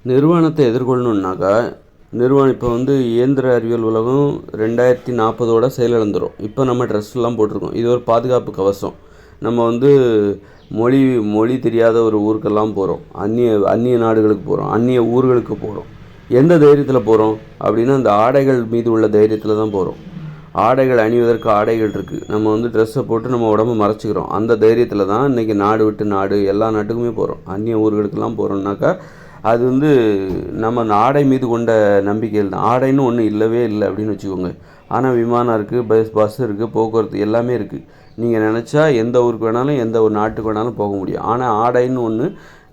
நிர்வாணத்தை எதிர்கொள்ளணுன்னாக்கா, இப்போ வந்து இயந்திர அறிவியல் உலகம் 2040 செயலிழந்துடும். இப்போ நம்ம ட்ரெஸ்லாம் போட்டிருக்கோம். இது ஒரு பாதுகாப்பு கவசம். நம்ம வந்து மொழி தெரியாத ஒரு ஊருக்கெல்லாம் போகிறோம். அந்நிய நாடுகளுக்கு போகிறோம். அந்நிய ஊர்களுக்கு போகிறோம். எந்த தைரியத்தில் போகிறோம் அப்படின்னா, அந்த ஆடைகள் மீது உள்ள தைரியத்தில் தான் போகிறோம். ஆடைகள் அணிவதற்கு ஆடைகள் இருக்குது. நம்ம வந்து ட்ரெஸ்ஸை போட்டு நம்ம உடம்பை மறைச்சிக்கிறோம். அந்த தைரியத்தில் தான் இன்றைக்கி நாடு விட்டு நாடு எல்லா நாட்டுக்குமே போகிறோம். அந்நிய ஊர்களுக்கெல்லாம் போகிறோம்னாக்கா அது வந்து நம்ம ஆடை மீது கொண்ட நம்பிக்கையில் தான். ஆடைன்னு ஒன்று இல்லவே இல்லை அப்படின்னு வச்சுக்கோங்க. ஆனால் விமானம் இருக்குது, பஸ் இருக்குது, போக்குவரத்து எல்லாமே இருக்குது. நீங்கள் நினச்சா எந்த ஊருக்கு வேணாலும் எந்த ஒரு நாட்டுக்கு வேணாலும் போக முடியும். ஆனால் ஆடைன்னு ஒன்று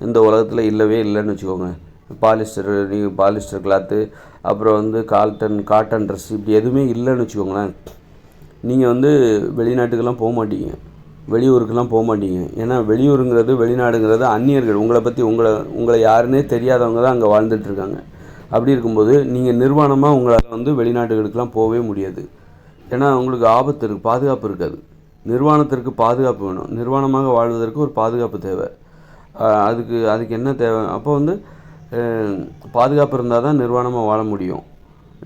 இந்த உலகத்தில் இல்லவே இல்லைன்னு வச்சுக்கோங்க. பாலிஸ்டர் கிளாத்து, அப்புறம் வந்து காட்டன் ட்ரெஸ், இப்படி எதுவுமே இல்லைன்னு வச்சுக்கோங்களேன். நீங்கள் வந்து வெளிநாட்டுக்கெல்லாம் போக மாட்டீங்க, வெளியூருக்கெல்லாம் போக மாட்டீங்க. ஏன்னா வெளியூருங்கிறது வெளிநாடுங்கிறது அந்நியர்கள், உங்களை யாருன்னே தெரியாதவங்க தான் அங்கே வாழ்ந்துட்டுருக்காங்க. அப்படி இருக்கும்போது நீங்கள் நிர்வாணமாக உங்களால் வந்து வெளிநாட்டுகளுக்கெல்லாம் போகவே முடியாது. ஏன்னா உங்களுக்கு ஆபத்து இருக்குது, பாதுகாப்பு இருக்காது. நிர்வாணத்திற்கு பாதுகாப்பு வேணும். நிர்வாணமாக வாழ்வதற்கு ஒரு பாதுகாப்பு தேவை. அதுக்கு என்ன தேவை? அப்போ வந்து பாதுகாப்பு இருந்தால் தான் நிர்வாணமாக வாழ முடியும்.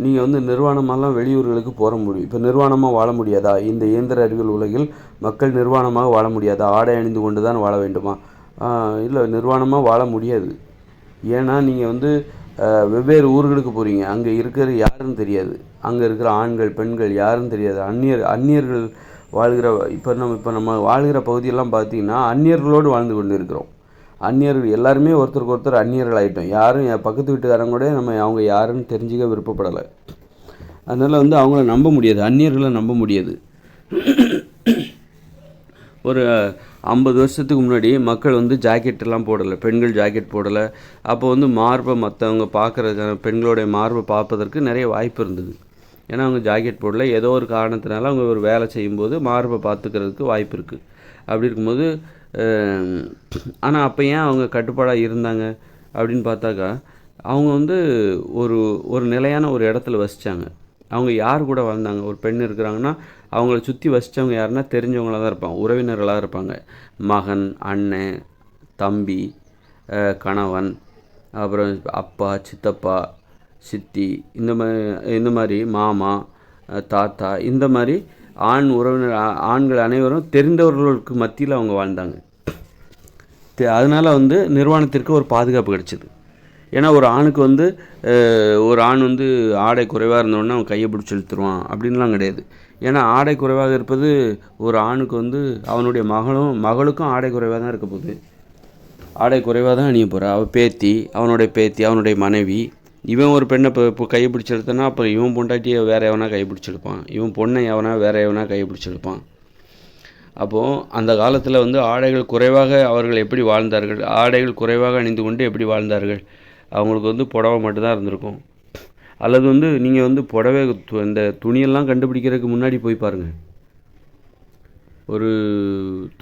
நீங்கள் வந்து நிர்வாணமாகலாம் வெளியூர்களுக்கு போக முடியும். இப்போ நிர்வாணமாக வாழ முடியாதா? இந்த இயந்திர அறிவியல் உலகில் மக்கள் நிர்வாணமாக வாழ முடியாதா? ஆடை அணிந்து கொண்டு தான் வாழ வேண்டுமா? இல்லை, நிர்வாணமாக வாழ முடியாது. ஏன்னா நீங்கள் வந்து வெவ்வேறு ஊர்களுக்கு போகிறீங்க. அங்கே இருக்கிற யாருன்னு தெரியாது. அங்கே இருக்கிற ஆண்கள் பெண்கள் யாருன்னு தெரியாது. அந்நியர்கள் வாழ்கிற இப்போ நம்ம வாழ்கிற பகுதியெல்லாம் பார்த்திங்கன்னா அந்நியர்களோடு வாழ்ந்து கொண்டு இருக்கிறோம். அந்நியர்கள் எல்லாருமே ஒருத்தருக்கு ஒருத்தர் அந்நியர்கள் ஆகிட்டோம். யாரும் என் பக்கத்து வீட்டுக்காரங்க கூட அவங்க யாருன்னு தெரிஞ்சிக்க விருப்பப்படலை. அதனால் வந்து அவங்கள நம்ப முடியாது, அந்நியர்களை நம்ப முடியாது. ஒரு 50 வருஷத்துக்கு முன்னாடி மக்கள் வந்து ஜாக்கெட்டெல்லாம் போடலை, பெண்கள் ஜாக்கெட் போடலை. அப்போ வந்து மார்பை மற்றவங்க பார்க்குற பெண்களுடைய மார்பை பார்ப்பதற்கு நிறைய வாய்ப்பு இருந்தது. ஏன்னா அவங்க ஜாக்கெட் போடலை, ஏதோ ஒரு காரணத்தினால அவங்க ஒரு வேலை செய்யும்போது மார்பை பார்த்துக்கிறதுக்கு வாய்ப்பு இருக்குது. அப்படி இருக்கும்போது ஆனால் அப்போ ஏன் அவங்க கட்டுப்பாடாக இருந்தாங்க அப்படின்னு பார்த்தாக்கா, அவங்க வந்து ஒரு நிலையான ஒரு இடத்துல வசித்தாங்க. அவங்க யார் கூட வாழ்ந்தாங்க? ஒரு பெண் இருக்கிறாங்கன்னா அவங்கள சுற்றி வசித்தவங்க யாருன்னா தெரிஞ்சவங்களாக தான் இருப்பாங்க, உறவினர்களாக இருப்பாங்க. மகன், அண்ணன், தம்பி, கணவன், அப்புறம் அப்பா, சித்தப்பா, சித்தி, இந்த மாதிரி மாமா, தாத்தா, இந்த மாதிரி ஆண்கள் அனைவரும் தெரிந்தவர்களுக்கு மத்தியில் அவங்க வாழ்ந்தாங்க. அதனால் வந்து நிர்வாணத்திற்கு ஒரு பாதுகாப்பு கிடச்சிது. ஏன்னா ஒரு ஆணுக்கு வந்து ஒரு ஆண் வந்து ஆடை குறைவாக இருந்தோடனே அவன் கையை பிடிச்சி இழுத்துருவான் அப்படின்லாம் கிடையாது. ஏன்னா ஆடை குறைவாக இருப்பது ஒரு ஆணுக்கு வந்து அவனுடைய மகளுக்கும் ஆடை குறைவாக தான் இருக்க போகுது. ஆடை குறைவாக தான் அணிய போகிறா. அவனுடைய பேத்தி, அவனுடைய மனைவி. இவன் ஒரு பெண்ணை இப்போ கையை பிடிச்சி எடுத்தனா அப்போ இவன் பொண்டாட்டியை வேறு எவனா கையை பிடிச்சிருப்பான், இவன் பொண்ணை வேறு எவனா கையை பிடிச்சிருப்பான். அப்போது அந்த காலத்தில் வந்து ஆடைகள் குறைவாக அவர்கள் எப்படி வாழ்ந்தார்கள், ஆடைகள் குறைவாக அணிந்து கொண்டு எப்படி வாழ்ந்தார்கள்? அவங்களுக்கு வந்து புடவை மட்டும்தான் இருந்திருக்கும். அல்லது வந்து நீங்கள் வந்து புடவை இந்த துணியெல்லாம் கண்டுபிடிக்கிறதுக்கு முன்னாடி போய் பாருங்கள். ஒரு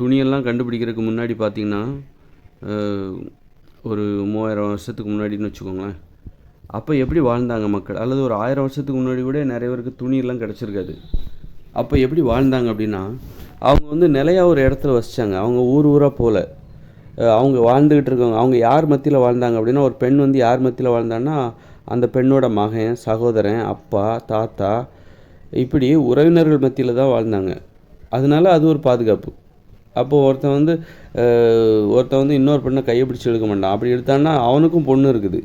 துணியெல்லாம் கண்டுபிடிக்கிறதுக்கு முன்னாடி பார்த்திங்கன்னா ஒரு 3000 வருஷத்துக்கு முன்னாடின்னு வச்சுக்கோங்களேன். அப்போ எப்படி வாழ்ந்தாங்க மக்கள்? அல்லது ஒரு 1000 வருஷத்துக்கு முன்னாடி கூட நிறைய பேருக்கு துணியெல்லாம் கிடச்சிருக்காது. அப்போ எப்படி வாழ்ந்தாங்க அப்படின்னா, அவங்க வந்து நிலையாக ஒரு இடத்துல வசித்தாங்க. அவங்க ஊராக போகல. அவங்க வாழ்ந்துக்கிட்டு இருக்கவங்க அவங்க யார் மத்தியில் வாழ்ந்தாங்க அப்படின்னா, ஒரு பெண் வந்து யார் மத்தியில் வாழ்ந்தான்னா அந்த பெண்ணோட மகன், சகோதரன், அப்பா, தாத்தா, இப்படி உறவினர்கள் மத்தியில் தான் வாழ்ந்தாங்க. அதனால அது ஒரு பாதுகாப்பு. அப்போது ஒருத்தன் வந்து இன்னொரு பெண்ணை கையை பிடிச்சி எடுக்க மாட்டான். அப்படி எடுத்தான்னா அவனுக்கும் பொண்ணு இருக்குது,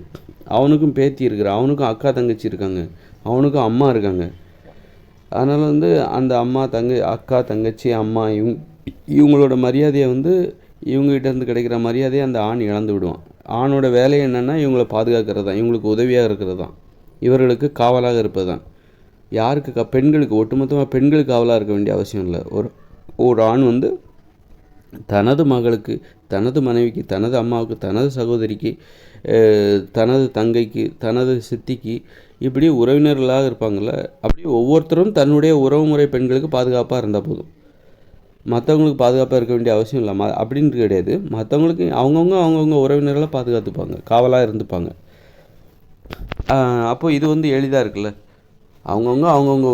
அவனுக்கும் பேத்தி இருக்கிற, அவனுக்கும் அக்கா தங்கச்சி இருக்காங்க, அவனுக்கும் அம்மா இருக்காங்க. அதனால் வந்து அந்த அக்கா தங்கச்சி அம்மா இவங்களோட மரியாதையை வந்து இவங்ககிட்டேருந்து கிடைக்கிற மரியாதையை அந்த ஆண் இழந்து விடுவான். ஆணோட வேலை என்னென்னா இவங்களை பாதுகாக்கிறது தான், இவங்களுக்கு உதவியாக இருக்கிறது தான், இவர்களுக்கு காவலாக இருப்பது தான். யாருக்கு? பெண்களுக்கு. ஒட்டுமொத்தமாக பெண்களுக்கு காவலாக இருக்க வேண்டிய அவசியம் இல்லை. ஒரு ஆண் வந்து தனது மகளுக்கு, தனது மனைவிக்கு, தனது அம்மாவுக்கு, தனது சகோதரிக்கு, தனது தங்கைக்கு, தனது சித்திக்கு, இப்படி உறவினர்களாக இருப்பாங்கள்ல, அப்படியே ஒவ்வொருத்தரும் தன்னுடைய உறவுமுறை பெண்களுக்கு பாதுகாப்பாக இருந்தால் போதும். மற்றவங்களுக்கு பாதுகாப்பாக இருக்க வேண்டிய அவசியம் இல்லை அப்படின்ட்டு கிடையாது. மற்றவங்களுக்கு அவங்கவுங்க உறவினர்களை பாதுகாத்துப்பாங்க, காவலாக இருந்துப்பாங்க. அப்போது இது வந்து எளிதாக இருக்குல்ல. அவங்கவுங்க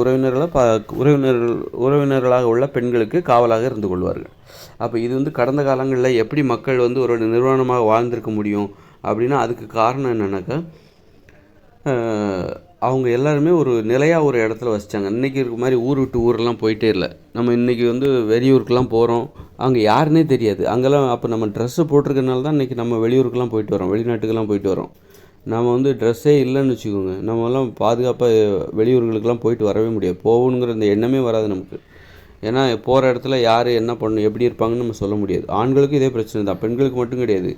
உறவினர்களாக உள்ள பெண்களுக்கு காவலாக இருந்து கொள்வார்கள். அப்போ இது வந்து கடந்த காலங்களில் எப்படி மக்கள் வந்து ஒரு நிர்வாணமாக வாழ்ந்திருக்க முடியும் அப்படின்னா அதுக்கு காரணம் என்னென்னாக்கா, அவங்க எல்லாருமே ஒரு நிலையாக ஒரு இடத்துல வசித்தாங்க. இன்றைக்கி இருக்க மாதிரி ஊர் விட்டு ஊரெல்லாம் போயிட்டே இல்லை. நம்ம இன்றைக்கி வந்து வெளியூருக்கெலாம் போகிறோம், அங்கே யாருன்னே தெரியாது. அங்கெல்லாம் அப்போ நம்ம ட்ரெஸ்ஸு போட்டிருக்கனால தான் இன்றைக்கி நம்ம வெளியூருக்கெலாம் போயிட்டு வரோம், வெளிநாட்டுக்கெல்லாம் போயிட்டு வரோம். நம்ம வந்து ட்ரெஸ்ஸே இல்லைன்னு வச்சுக்கோங்க, நம்மலாம் பாதுகாப்பாக வெளியூர்களுக்கெல்லாம் போயிட்டு வரவே முடியாது. போகணுங்கிற இந்த எண்ணமே வராது நமக்கு. ஏன்னா போகிற இடத்துல யார் என்ன பண்ணணும், எப்படி இருப்பாங்கன்னு நம்ம சொல்ல முடியாது. ஆண்களுக்கும் இதே பிரச்சனை தான், பெண்களுக்கு மட்டும் கிடையாது.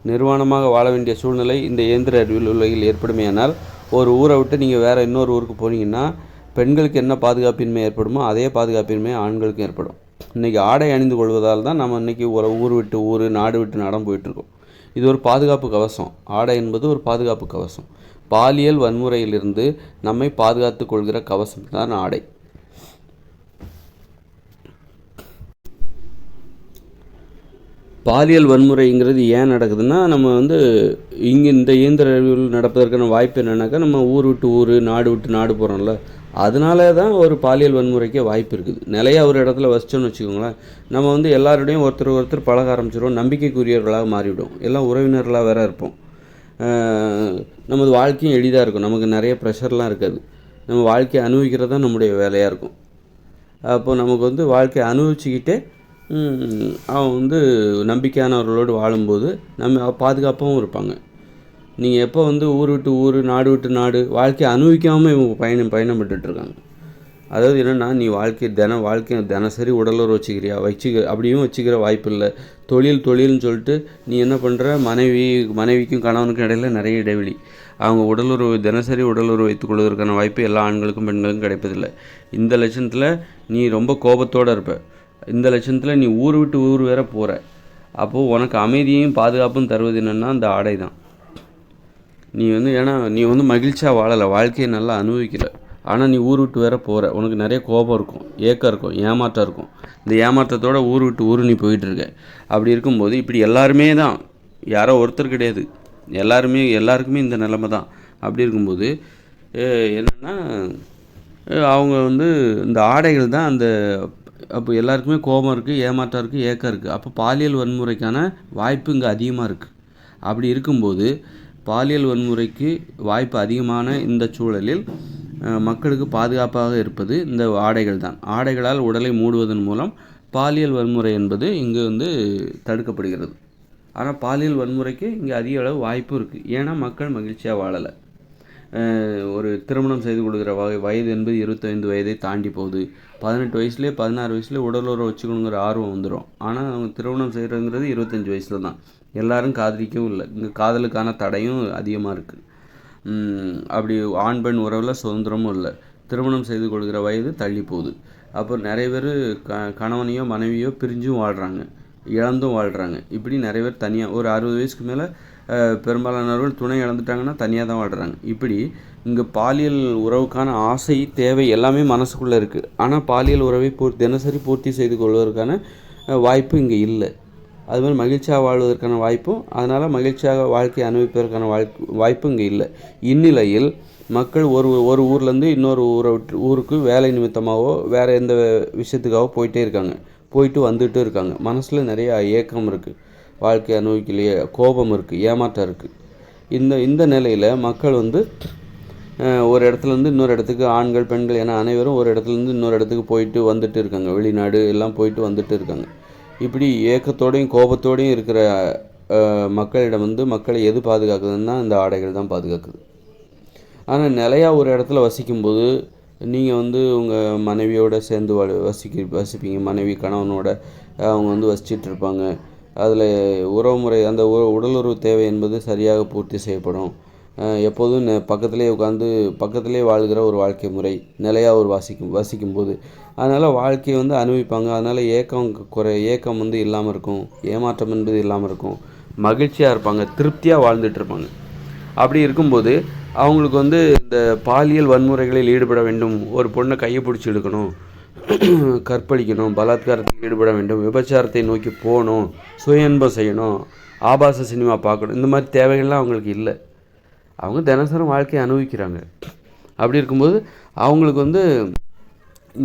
நிர்வாணமாக வாழ வேண்டிய சூழ்நிலை இந்த இயந்திர அறிவியல் உலகில் ஏற்படுமேயானால், ஒரு ஊரை விட்டு நீங்கள் வேறு இன்னொரு ஊருக்கு போனீங்கன்னா பெண்களுக்கு என்ன பாதுகாப்பின்மை ஏற்படுமோ அதே பாதுகாப்பின்மை ஆண்களுக்கும் ஏற்படும். இன்றைக்கி ஆடை அணிந்து கொள்வதால் தான் நம்ம இன்றைக்கி ஒரு ஊர் விட்டு ஊர், நாடு விட்டு நாடம் போயிட்டுருக்கோம். இது ஒரு பாதுகாப்பு கவசம். ஆடை என்பது ஒரு பாதுகாப்பு கவசம். பாலியல் வன்முறையிலிருந்து நம்மை பாதுகாத்து கொள்கிற கவசம் தான் ஆடை. பாலியல் வன்முறைங்கிறது ஏன் நடக்குதுன்னா, நம்ம வந்து இங்கே இந்த இயந்திர அறிவியல் நடப்பதற்கான வாய்ப்பு என்னென்னாக்கா, நம்ம ஊர் விட்டு ஊர், நாடு விட்டு நாடு போகிறோம்ல, அதனால தான் ஒரு பாலியல் வன்முறைக்கே வாய்ப்பு இருக்குது. நிலையாக ஒரு இடத்துல வசித்தோன்னு வச்சுக்கோங்களேன், நம்ம வந்து எல்லாரோடையும் ஒருத்தர் பழக ஆரம்பிச்சிடுவோம், நம்பிக்கைக்குரியவர்களாக மாறிவிடும், எல்லாம் உறவினர்களாக வேறு இருப்போம். நமது வாழ்க்கையும் எளிதாக இருக்கும், நமக்கு நிறைய ப்ரெஷர்லாம் இருக்காது. நம்ம வாழ்க்கையை அனுபவிக்கிறது தான் நம்முடைய வேலையாக இருக்கும். அப்போது நமக்கு வந்து வாழ்க்கையை அனுபவிச்சுக்கிட்டே அவன் வந்து நம்பிக்கையானவர்களோடு வாழும்போது நம்ம பாதுகாப்பாகவும் இருப்பாங்க. நீங்கள் எப்போ வந்து ஊர் விட்டு ஊர், நாடு விட்டு நாடு வாழ்க்கையை அனுபவிக்காமல் இவங்க பயணப்பட்டுருக்காங்க. அதாவது என்னென்னா, நீ வாழ்க்கை தினசரி உடலுறவு அப்படியும் வச்சுக்கிற வாய்ப்பு இல்லை. தொழில்னு சொல்லிட்டு நீ என்ன பண்ணுற, மனைவிக்கும் கணவனுக்கும் இடையில நிறைய இடைவெளி. அவங்க தினசரி உடலுறவு வைத்துக்கொள்வதற்கான வாய்ப்பு எல்லா ஆண்களுக்கும் பெண்களுக்கும் கிடைப்பதில்லை. இந்த லட்சணத்தில் நீ ரொம்ப கோபத்தோடு இருப்ப. இந்த லட்சணத்தில் நீ ஊர் விட்டு ஊர் வேற போகிற. அப்போது உனக்கு அமைதியையும் பாதுகாப்பும் தருவது என்னென்னா அந்த ஆடை தான். ஏன்னா நீ வந்து மகிழ்ச்சியாக வாழலை, வாழ்க்கையை நல்லா அனுபவிக்கலை. ஆனால் நீ ஊர் விட்டு வேற போகிற, உனக்கு நிறைய கோபம் இருக்கும், ஏக்கம் இருக்கும், ஏமாற்றம் இருக்கும். இந்த ஏமாற்றத்தோட ஊர் விட்டு ஊர் நீ போயிட்டுருக்க. அப்படி இருக்கும்போது இப்படி எல்லாருமே தான், யாரோ ஒருத்தர் கிடையாது, எல்லாருக்குமே இந்த நிலைமை தான். அப்படி இருக்கும்போது என்னென்னா, அவங்க வந்து இந்த ஆடைகள் தான் அப்போ எல்லாருக்குமே கோபம் இருக்குது, ஏமாற்றம் இருக்குது, ஏக்கம் இருக்குது. அப்போ பாலியல் வன்முறைக்கான வாய்ப்பு இங்கே அதிகமாக இருக்குது. அப்படி இருக்கும்போது பாலியல் வன்முறைக்கு வாய்ப்பு அதிகமான இந்த சூழலில் மக்களுக்கு பாதுகாப்பாக இருப்பது இந்த ஆடைகள் தான். ஆடைகளால் உடலை மூடுவதன் மூலம் பாலியல் வன்முறை என்பது இங்கு வந்து தடுக்கப்படுகிறது. ஆனால் பாலியல் வன்முறைக்கு இங்கே அதிக அளவு வாய்ப்பு இருக்குது. ஏன்னா மக்கள் மகிழ்ச்சியாக வாழலை. ஒரு திருமணம் செய்து கொடுக்குற வயது என்பது 25 வயதை தாண்டி போகுது. 18 வயசுலேயே 16 வயசுலேயே உடலுறவு வச்சுக்கணுங்கிற ஆர்வம் வந்துடும். ஆனால் அவங்க திருமணம் செய்கிறதுங்கிறது 25 வயசில் தான். எல்லோரும் காதலிக்கவும் இல்லை. இங்கே காதலுக்கான தடையும் அதிகமாக இருக்குது. அப்படி ஆண் பெண் உறவில் சுதந்திரமும் இல்லை. திருமணம் செய்து கொள்கிற வயது தள்ளி போகுது. அப்போ நிறைய பேர் கணவனையோ மனைவியோ பிரிஞ்சும் வாழ்கிறாங்க, இழந்தும் வாழ்கிறாங்க. இப்படி நிறைய பேர் தனியாக ஒரு 60 வயசுக்கு மேலே பெரும்பாலானவர்கள் துணை இழந்துட்டாங்கன்னா தனியாக தான் வாழ்கிறாங்க. இப்படி இங்கே பாலியல் உறவுக்கான ஆசை, தேவை எல்லாமே மனசுக்குள்ளே இருக்குது. ஆனால் பாலியல் உறவை தினசரி பூர்த்தி செய்து கொள்வதற்கான வாய்ப்பு இங்கே இல்லை. அதுமாதிரி மகிழ்ச்சியாக வாழ்வதற்கான வாய்ப்பும், அதனால் மகிழ்ச்சியாக வாழ்க்கையை அனுபவிப்பதற்கான வாய்ப்பும் இங்கே இல்லை. இந்நிலையில் மக்கள் ஒரு ஊர்லேருந்து இன்னொரு ஊருக்கு வேலை நிமித்தமாகவோ வேறு எந்த விஷயத்துக்காகவோ போயிட்டு வந்துட்டு இருக்காங்க. மனசில் நிறைய ஏக்கம் இருக்குது, வாழ்க்கை அனுபவிக்கலையே, கோபம் இருக்குது, ஏமாற்றம் இருக்குது. இந்த நிலையில் மக்கள் வந்து ஒரு இடத்துலேருந்து இன்னொரு இடத்துக்கு, ஆண்கள் பெண்கள் என அனைவரும் ஒரு இடத்துலேருந்து இன்னொரு இடத்துக்கு போயிட்டு வந்துட்டு இருக்காங்க. வெளிநாடு எல்லாம் போயிட்டு வந்துட்டு இருக்காங்க. இப்படி ஏக்கத்தோடையும் கோபத்தோடையும் இருக்கிற மக்களிடம் வந்து மக்களை எது பாதுகாக்குதுன்னா இந்த ஆடைகள் தான் பாதுகாக்குது. ஆனால் நிலையாக ஒரு இடத்துல வசிக்கும்போது நீங்கள் வந்து உங்கள் மனைவியோடு சேர்ந்து வசிப்பீங்க. மனைவி கணவனோட அவங்க வந்து வசிச்சிட்ருப்பாங்க. அதில் உறவுமுறை, அந்த உடலுறவு தேவை என்பது சரியாக பூர்த்தி செய்யப்படும். எப்போதும் பக்கத்திலே வாழ்கிற ஒரு வாழ்க்கை முறை நிலையாக ஒரு வசிக்கும்போது அதனால் வாழ்க்கையை வந்து அனுபவிப்பாங்க. அதனால் ஏக்கம் வந்து இல்லாமல் இருக்கும், ஏமாற்றம் என்பது இல்லாமல் இருக்கும், மகிழ்ச்சியாக இருப்பாங்க, திருப்தியாக வாழ்ந்துட்டுருப்பாங்க. அப்படி இருக்கும்போது அவங்களுக்கு வந்து இந்த பாலியல் வன்முறைகளில் ஈடுபட வேண்டும், ஒரு பொண்ணை கையை பிடிச்சி இழுக்கணும், கற்பழிக்கணும், பலாத்காரத்தில் ஈடுபட வேண்டும், விபச்சாரத்தை நோக்கி போகணும், சுய இன்பம் செய்யணும், ஆபாச சினிமா பார்க்கணும், இந்த மாதிரி தேவைகள்லாம் அவங்களுக்கு இல்லை. அவங்க தினசரி வாழ்க்கையை அனுபவிக்கிறாங்க. அப்படி இருக்கும்போது அவங்களுக்கு வந்து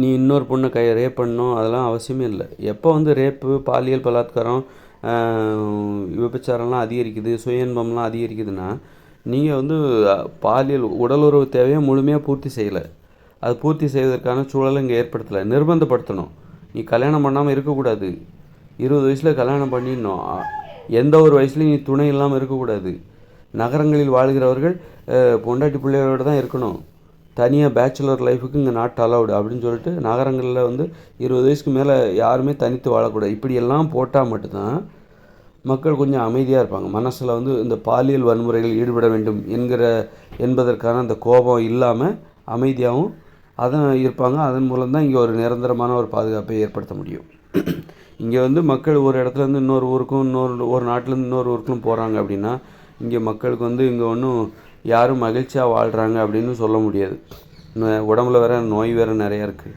நீ இன்னொரு பொண்ணை ரேப் பண்ணணும் அதெல்லாம் அவசியமே இல்லை. எப்போ வந்து ரேப்பு, பாலியல் பலாத்காரம் விபச்சாரம்லாம் அதிகரிக்குது, சுய இன்பம்லாம் அதிகரிக்குதுன்னா நீங்கள் வந்து பாலியல் உடலுறவு தேவையை முழுமையாக பூர்த்தி செய்யலை. அது பூர்த்தி செய்வதற்கான சூழலை இங்கே ஏற்படுத்தலை. நிர்பந்தப்படுத்தணும். நீ கல்யாணம் பண்ணாமல் இருக்கக்கூடாது, 20 வயசில் கல்யாணம் பண்ணிடணும், எந்த ஒரு வயசுலையும் நீ துணை இல்லாமல் இருக்கக்கூடாது. நகரங்களில் வாழ்கிறவர்கள் பொண்டாட்டி பிள்ளைகளோடு தான் இருக்கணும், தனியாக பேச்சுலர் லைஃபுக்கு இங்கே நாட் அலவுடு அப்படின்னு சொல்லிட்டு நகரங்களில் வந்து 20 வயசுக்கு மேலே யாருமே தனித்து வாழக்கூடாது. இப்படியெல்லாம் போட்டால் மட்டும்தான் மக்கள் கொஞ்சம் அமைதியாக இருப்பாங்க. மனசில் வந்து இந்த பாலியல் வன்முறைகள் ஈடுபட வேண்டும் என்பதற்கான அந்த கோபம் இல்லாமல் அமைதியாகவும் இருப்பாங்க. அதன் மூலம் தான் இங்கே ஒரு நிரந்தரமான ஒரு பாதுகாப்பை ஏற்படுத்த முடியும். இங்கே வந்து மக்கள் ஒரு இடத்துலேருந்து இன்னொரு ஊருக்கும் ஒரு நாட்டிலேருந்து இன்னொரு ஊருக்கும் போகிறாங்க அப்படின்னா இங்கே மக்களுக்கு வந்து இங்கே ஒன்றும் யாரும் மகிழ்ச்சியாக வாழ்கிறாங்க அப்படின்னு சொல்ல முடியாது. உடம்புல வேறு நோய் வேறு நிறையா இருக்குது.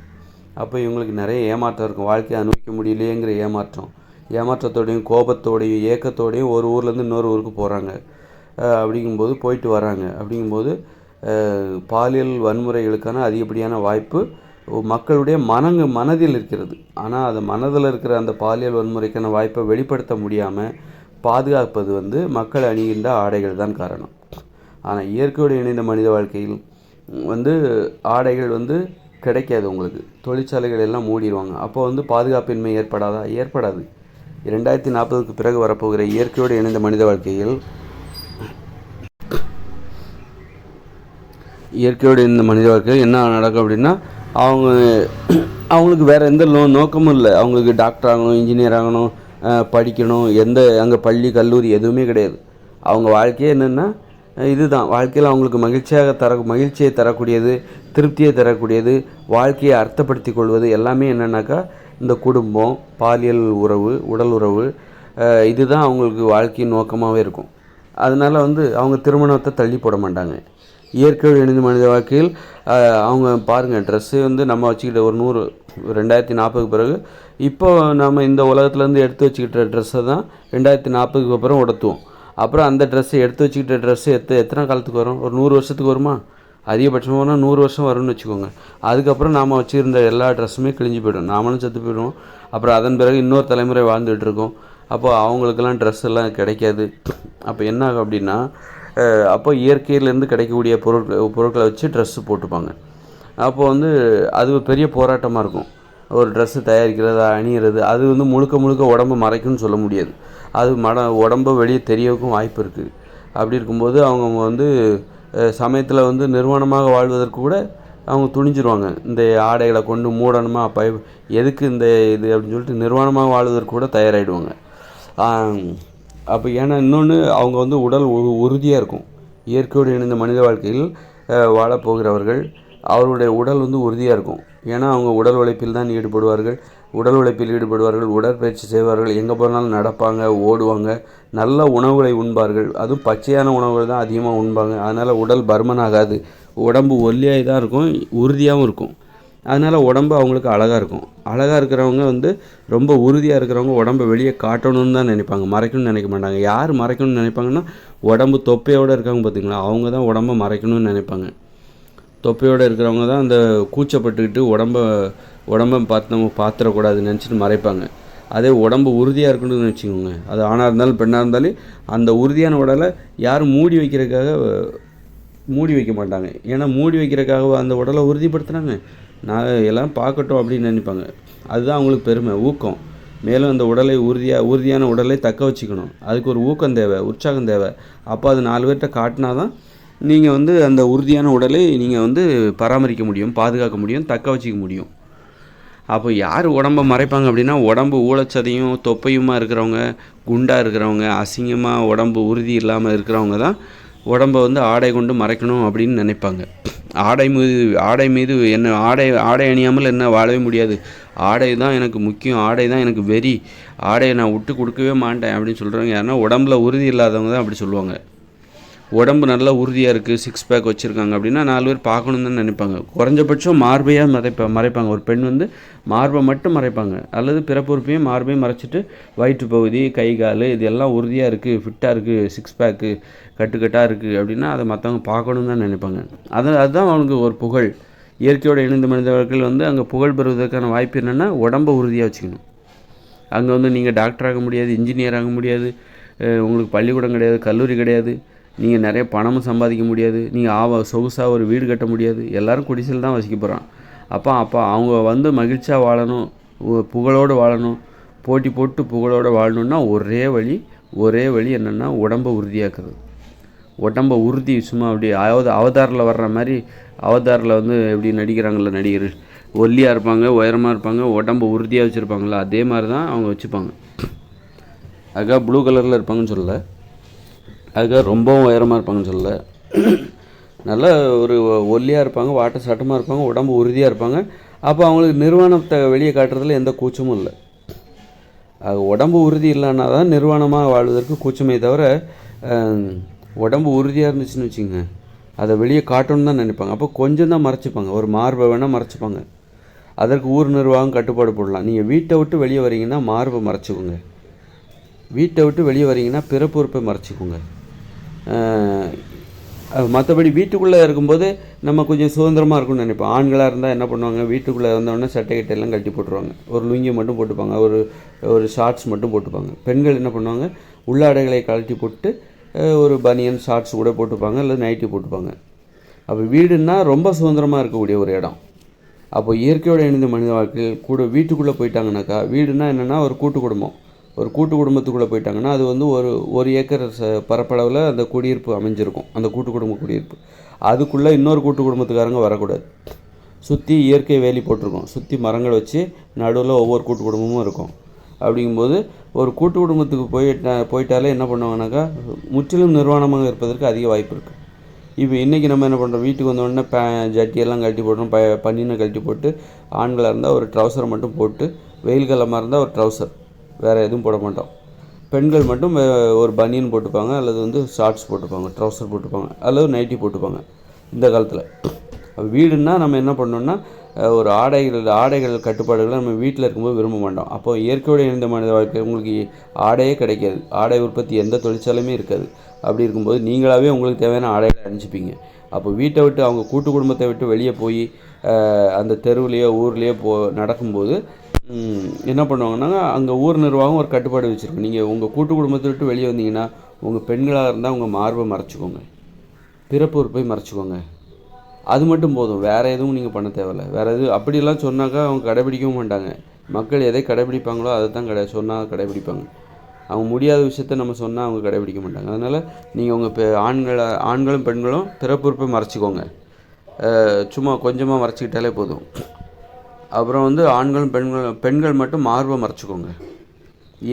அப்போ இவங்களுக்கு நிறைய ஏமாற்றம் இருக்கும். வாழ்க்கையை அனுபவிக்க முடியலையேங்கிற ஏமாற்றத்தோடையும் கோபத்தோடையும் ஏக்கத்தோடையும் ஒரு ஊர்லேருந்து இன்னொரு ஊருக்கு போகிறாங்க. அப்படிங்கும்போது போயிட்டு வராங்க. அப்படிங்கும்போது பாலியல் வன்முறைகளுக்கான அதிகப்படியான வாய்ப்பு மக்களுடைய மனதில் இருக்கிறது. ஆனால் அது மனதில் இருக்கிற அந்த பாலியல் வன்முறைக்கான வாய்ப்பை வெளிப்படுத்த முடியாமல் பாதுகாப்பது வந்து மக்கள் அணிகின்ற ஆடைகள் தான் காரணம். ஆனால் இயற்கையோடு இணைந்த மனித வாழ்க்கையில் வந்து ஆடைகள் வந்து கிடைக்காது. உங்களுக்கு தொழிற்சாலைகள் எல்லாம் மூடிடுவாங்க. அப்போ வந்து பாதுகாப்பின்மை ஏற்படாதா? ஏற்படாது. 2040க்கு பிறகு வரப்போகிற இயற்கையோடு இணைந்த மனித வாழ்க்கையில் என்ன நடக்கும் அப்படின்னா அவங்களுக்கு வேறு எந்த நோக்கமும் இல்லை. அவங்களுக்கு டாக்டர் ஆகணும், இன்ஜினியர் ஆகணும், படிக்கணும், அங்கே பள்ளி கல்லூரி எதுவுமே கிடையாது. அவங்க வாழ்க்கையே என்னென்னா இதுதான். வாழ்க்கையில் அவங்களுக்கு மகிழ்ச்சியை தரக்கூடியது, திருப்தியை தரக்கூடியது, வாழ்க்கையை அர்த்தப்படுத்தி கொள்வது எல்லாமே என்னென்னாக்கா இந்த குடும்பம், பாலியல் உறவு, உடல் உறவு, இதுதான் அவங்களுக்கு வாழ்க்கையின் நோக்கமாகவே இருக்கும். அதனால் வந்து அவங்க திருமணத்தை தள்ளி போட மாட்டாங்க. இயற்கையோடு இணைந்த மனித வாழ்க்கையில் அவங்க பாருங்கள், ட்ரெஸ்ஸு வந்து நம்ம வச்சுக்கிட்ட ஒரு 2040க்கு பிறகு இப்போ நம்ம இந்த உலகத்துலேருந்து எடுத்து வச்சுக்கிட்ட ட்ரெஸ்ஸை தான் 2040க்கு அப்புறம் உடுத்துவோம். அப்புறம் அந்த எடுத்து வச்சுக்கிட்ட ட்ரெஸ்ஸு எத்தனை காலத்துக்கு வரும்? ஒரு 100 வருஷத்துக்கு வருமா? அதிகபட்சமாக போனால் 100 வருஷம் வரும்னு வச்சுக்கோங்க. அதுக்கப்புறம் நாம் வச்சுருந்த எல்லா ட்ரெஸ்ஸுமே கிழிஞ்சு போய்டும், நாமளும் செத்து போய்டுவோம். அப்புறம் அதன் பிறகு இன்னொரு தலைமுறை வாழ்ந்துகிட்ருக்கோம். அப்போ அவங்களுக்கெல்லாம் ட்ரெஸ் எல்லாம் கிடைக்காது. அப்போ என்ன ஆகும் அப்படின்னா அப்போ இயற்கையிலேருந்து கிடைக்கக்கூடிய பொருட்களை வச்சு ட்ரெஸ்ஸு போட்டுப்பாங்க. அப்போ வந்து அது பெரிய போராட்டமாக இருக்கும். ஒரு ட்ரெஸ்ஸு தயாரிக்கிறது, அணியிறது, அது வந்து முழுக்க உடம்பு மறைக்கும்னு சொல்ல முடியாது. அது உடம்பை வெளியே தெரியவும் வாய்ப்பு இருக்குது. அப்படி இருக்கும்போது அவங்க வந்து சமயத்தில் வந்து நிர்வாணமாக வாழ்வதற்கு கூட அவங்க துணிஞ்சிருவாங்க. இந்த ஆடைகளை கொண்டு மூடணுமா, எதுக்கு இந்த இது அப்படின்னு சொல்லிட்டு நிர்வாணமாக வாழ்வதற்கு கூட தயாராகிடுவாங்க. அப்போ ஏன்னா இன்னொன்று அவங்க வந்து உடல் உறுதியாக இருக்கும். இயற்கையோடு இணைந்த மனித வாழ்க்கையில் வாழப்போகிறவர்கள் அவருடைய உடல் வந்து உறுதியாக இருக்கும். ஏன்னா அவங்க உடல் உழைப்பில் தான் ஈடுபடுவார்கள். உடற்பயிற்சி செய்வார்கள், எங்கே போனாலும் நடப்பாங்க, ஓடுவாங்க, நல்ல உணவுகளை உண்பார்கள். அதுவும் பச்சையான உணவுகள் தான் அதிகமாக உண்பாங்க. அதனால் உடல் பருமனாகாது, உடம்பு ஒல்லியாக தான் இருக்கும், உறுதியாகவும் இருக்கும். அதனால் உடம்பு அவங்களுக்கு அழகாக இருக்கும். அழகாக இருக்கிறவங்க வந்து ரொம்ப உறுதியாக இருக்கிறவங்க உடம்பை வெளியே காட்டணும்னு தான் நினைப்பாங்க, மறைக்கணும்னு நினைக்க மாட்டாங்க. யார் மறைக்கணும்னு நினைப்பாங்கன்னா உடம்பு தொப்பையோடு இருக்காங்க பார்த்திங்களா, அவங்க தான் உடம்பை மறைக்கணும்னு நினைப்பாங்க. தொப்பையோடு இருக்கிறவங்க தான் அந்த கூச்சப்பட்டுக்கிட்டு உடம்பை பார்த்து நம்ம பார்த்துடக்கூடாதுன்னு நினச்சிட்டு மறைப்பாங்க. அதே உடம்பு உறுதியாக இருக்கணும்னு வச்சுக்கோங்க, அது ஆணாக இருந்தாலும் பெண்ணாக இருந்தாலும் அந்த உறுதியான உடலை யாரும் மூடி வைக்க மாட்டாங்க. ஏன்னா மூடி வைக்கிறதுக்காக அந்த உடலை உறுதிப்படுத்துகிறாங்க, நான் எல்லாம் பார்க்கட்டும் அப்படின்னு நினைப்பாங்க. அதுதான் அவங்களுக்கு பெருமை, ஊக்கம். மேலும் அந்த உடலை உறுதியான உடலை தக்க வச்சுக்கணும். அதுக்கு ஒரு ஊக்கம் தேவை, உற்சாகம் தேவை. அப்போ அது 4 பேர்கிட்ட காட்டினா தான் நீங்கள் வந்து அந்த உறுதியான உடலை நீங்கள் வந்து பராமரிக்க முடியும், பாதுகாக்க முடியும், தக்க வச்சிக்க முடியும். அப்போ யார் உடம்பை மறைப்பாங்க அப்படின்னா உடம்பு ஊழச்சதையும் தொப்பையுமா இருக்கிறவங்க, குண்டாக இருக்கிறவங்க, அசிங்கமாக உடம்பு உறுதி இல்லாமல் இருக்கிறவங்க தான் உடம்பை வந்து ஆடை கொண்டு மறைக்கணும் அப்படின்னு நினைப்பாங்க. ஆடை மீது என்ன ஆடை அணியாமல் என்ன வாழவே முடியாது, ஆடை தான் எனக்கு முக்கியம், ஆடை தான் எனக்கு வெறி, ஆடையை நான் விட்டு கொடுக்கவே மாட்டேன் அப்படின்னு சொல்கிறவங்க யாருன்னா உடம்புல உறுதி இல்லாதவங்க தான் அப்படி சொல்லுவாங்க. உடம்பு நல்லா உறுதியாக இருக்குது, 6 பேக் வச்சுருக்காங்க அப்படின்னா 4 பேர் பார்க்கணுன்னு தான் நினைப்பாங்க. குறைஞ்சபட்சம் மார்பையாக மறைப்பாங்க. ஒரு பெண் வந்து மார்பை மட்டும் மறைப்பாங்க, அல்லது பிறப்புறுப்பையும் மார்பையும் மறைச்சிட்டு வயிற்று பகுதி, கை கால் இது எல்லாம் உறுதியாக இருக்குது, ஃபிட்டாக இருக்குது, 6 பேக்கு கட்டுக்கட்டாக இருக்குது அப்படின்னா அதை மற்றவங்க பார்க்கணுன்னு தான் நினைப்பாங்க. அதுதான் அவனுக்கு ஒரு புகழ். இயற்கையோடு இணைந்த மனிதர்கள் வந்து அங்கே புகழ் பெறுவதற்கான வாய்ப்பு என்னென்னா உடம்பை உறுதியாக வச்சுக்கணும். அங்கே வந்து நீங்கள் டாக்டர் ஆக முடியாது, இன்ஜினியர் ஆக முடியாது, உங்களுக்கு பள்ளிக்கூடம் கிடையாது, கல்லூரி கிடையாது, நீங்கள் நிறைய பணமும் சம்பாதிக்க முடியாது, நீங்கள் சொகுசாக ஒரு வீடு கட்ட முடியாது. எல்லோரும் குடிசையில் தான் வசிக்க போகிறான். அப்போ அவங்க வந்து மகிழ்ச்சியாக வாழணும், புகழோடு வாழணும், போட்டி போட்டு புகழோடு வாழணுன்னா ஒரே வழி என்னென்னா உடம்பை உறுதியாக்குறது. உடம்பை உறுதி சும்மா அப்படி அவதாரில் வர்ற மாதிரி, அவதாரில் வந்து எப்படி நடிக்கிறாங்கள நடிகர், ஒல்லியாக இருப்பாங்க, உயரமாக இருப்பாங்க, உடம்பு உறுதியாக வச்சுருப்பாங்களா, அதே மாதிரி தான் அவங்க வச்சுப்பாங்க. அதுக்காக ப்ளூ கலரில் இருப்பாங்கன்னு சொல்லலை, அதுக்காக ரொம்பவும் உயரமாக இருப்பாங்கன்னு சொல்லலை. நல்ல ஒரு ஒல்லியாக இருப்பாங்க, வாட்ட சட்டமாக இருப்பாங்க, உடம்பு உறுதியாக இருப்பாங்க. அப்போ அவங்களுக்கு நிர்வாணத்தை வெளியே காட்டுறதுல எந்த கூச்சமும் இல்லை. அது உடம்பு உறுதி இல்லைன்னா தான் நிர்வாணமாக வாழ்வதற்கு கூச்சமே தவிர, உடம்பு உறுதியாக இருந்துச்சுன்னு வச்சுங்க, அதை வெளியே காட்டணுன்னு தான் நினைப்பாங்க. அப்போ கொஞ்சம் தான் மறைச்சிப்பாங்க, ஒரு மார்பை வேணால் மறைச்சிப்பாங்க. அதற்கு ஊர் நிர்வாகம் கட்டுப்பாடு போடலாம். நீங்கள் வீட்டை விட்டு வெளியே வரீங்கன்னா மார்பை மறைச்சிக்கோங்க, வீட்டை விட்டு வெளியே வரீங்கன்னா பிறப்புறுப்பை மறைச்சிக்கோங்க. மற்றபடி வீட்டுக்குள்ளே இருக்கும்போது நம்ம கொஞ்சம் சுதந்திரமாக இருக்கும்னு நினைப்போம். ஆண்களாக இருந்தால் என்ன பண்ணுவாங்க, வீட்டுக்குள்ளே வந்தோடனே சட்டை கிட்டையெல்லாம் கட்டி போட்டுருவாங்க, ஒரு லுங்கி மட்டும் போட்டுப்பாங்க, ஒரு ஷார்ட்ஸ் மட்டும் போட்டுப்பாங்க. பெண்கள் என்ன பண்ணுவாங்க, உள்ளாடைகளை கழட்டி போட்டு ஒரு பனியன் ஷார்ட்ஸ் கூட போட்டுப்பாங்க, இல்லை நைட்டி போட்டுப்பாங்க. அப்போ வீடுன்னா ரொம்ப சுதந்திரமாக இருக்கக்கூடிய ஒரு இடம். அப்போ இயற்கையோடு இணைந்த மனித வாழ்க்கை கூட வீட்டுக்குள்ளே போயிட்டாங்கனாக்கா, வீடுனா என்னென்னா ஒரு கூட்டு குடும்பம். ஒரு கூட்டு குடும்பத்துக்குள்ளே போயிட்டாங்கன்னா அது வந்து ஒரு ஏக்கர் பரப்பளவில் அந்த குடியிருப்பு அமைஞ்சிருக்கும், அந்த கூட்டு குடும்ப குடியிருப்பு. அதுக்குள்ளே இன்னொரு கூட்டு குடும்பத்துக்காரங்க வரக்கூடாது. சுற்றி இயற்கை வேலி போட்டிருக்கோம், சுற்றி மரங்கள் வச்சு நடுவில் ஒவ்வொரு கூட்டு குடும்பமும் இருக்கும். அப்படிங்கும்போது ஒரு கூட்டு குடும்பத்துக்கு போயிட்டாலே என்ன பண்ணுவாங்கனாக்கா, முற்றிலும் நிர்வாணமாக இருப்பதற்கு அதிக வாய்ப்பு இருக்குது. இப்போ இன்றைக்கி நம்ம என்ன பண்ணுறோம், வீட்டுக்கு வந்தோடனே ஜட்டியெல்லாம் கழட்டி போடுறோம், பனியனை கழட்டி போட்டு, ஆண்களாக இருந்தால் ஒரு ட்ரௌசரை மட்டும் போட்டு, வெயில் காலமாக இருந்தால் ஒரு ட்ரௌசர், வேறு எதுவும் போட மாட்டோம். பெண்கள் மட்டும் ஒரு பனியன் போட்டுப்பாங்க, அல்லது வந்து ஷார்ட்ஸ் போட்டுப்பாங்க, ட்ரௌசர் போட்டுப்பாங்க, அல்லது நைட்டி போட்டுப்பாங்க இந்த காலத்தில். வீடுன்னா நம்ம என்ன பண்ணோம்னா, ஒரு ஆடைகள் கட்டுப்பாடுகளை நம்ம வீட்டில் இருக்கும்போது விரும்ப மாட்டோம். அப்போ இயற்கையோடு இணைந்த மனித வாழ்க்கை உங்களுக்கு ஆடையே கிடைக்காது, ஆடை உற்பத்தி எந்த தொழிற்சாலையுமே இருக்காது. அப்படி இருக்கும்போது நீங்களாகவே உங்களுக்கு தேவையான ஆடைகளை அணிஞ்சிப்பீங்க. அப்போ வீட்டை விட்டு, அவங்க கூட்டு குடும்பத்தை விட்டு வெளியே போய் அந்த தெருவுலேயோ ஊர்லேயோ நடக்கும்போது என்ன பண்ணுவாங்கன்னா, அங்கே ஊர் நிர்வாகம் ஒரு கட்டுப்பாடு வச்சுருக்கோம். நீங்கள் உங்கள் கூட்டு குடும்பத்தை விட்டு வெளியே வந்தீங்கன்னா, உங்கள் பெண்களாக இருந்தால் உங்கள் மார்பை மறைச்சிக்கோங்க, பிறப்பு உறுப்பை மறைச்சிக்கோங்க, அது மட்டும் போதும். வேறு எதுவும் நீங்கள் பண்ண தேவையில்லை. வேறு எதுவும் அப்படிலாம் சொன்னாக்கா அவங்க கடைபிடிக்கவும் மாட்டாங்க. மக்கள் எதை கடைபிடிப்பாங்களோ அதை தான் சொன்னால் கடைபிடிப்பாங்க. அவங்க முடியாத விஷயத்த நம்ம சொன்னால் அவங்க கடைபிடிக்க மாட்டாங்க. அதனால் நீங்கள் உங்கள் ஆண்களும் பெண்களும் பிறப்புறுப்பை மறைச்சிக்கோங்க, சும்மா கொஞ்சமாக மறைச்சிக்கிட்டாலே போதும். அப்புறம் வந்து ஆண்களும் பெண்கள் மட்டும் மார்பை மறைச்சிக்கோங்க.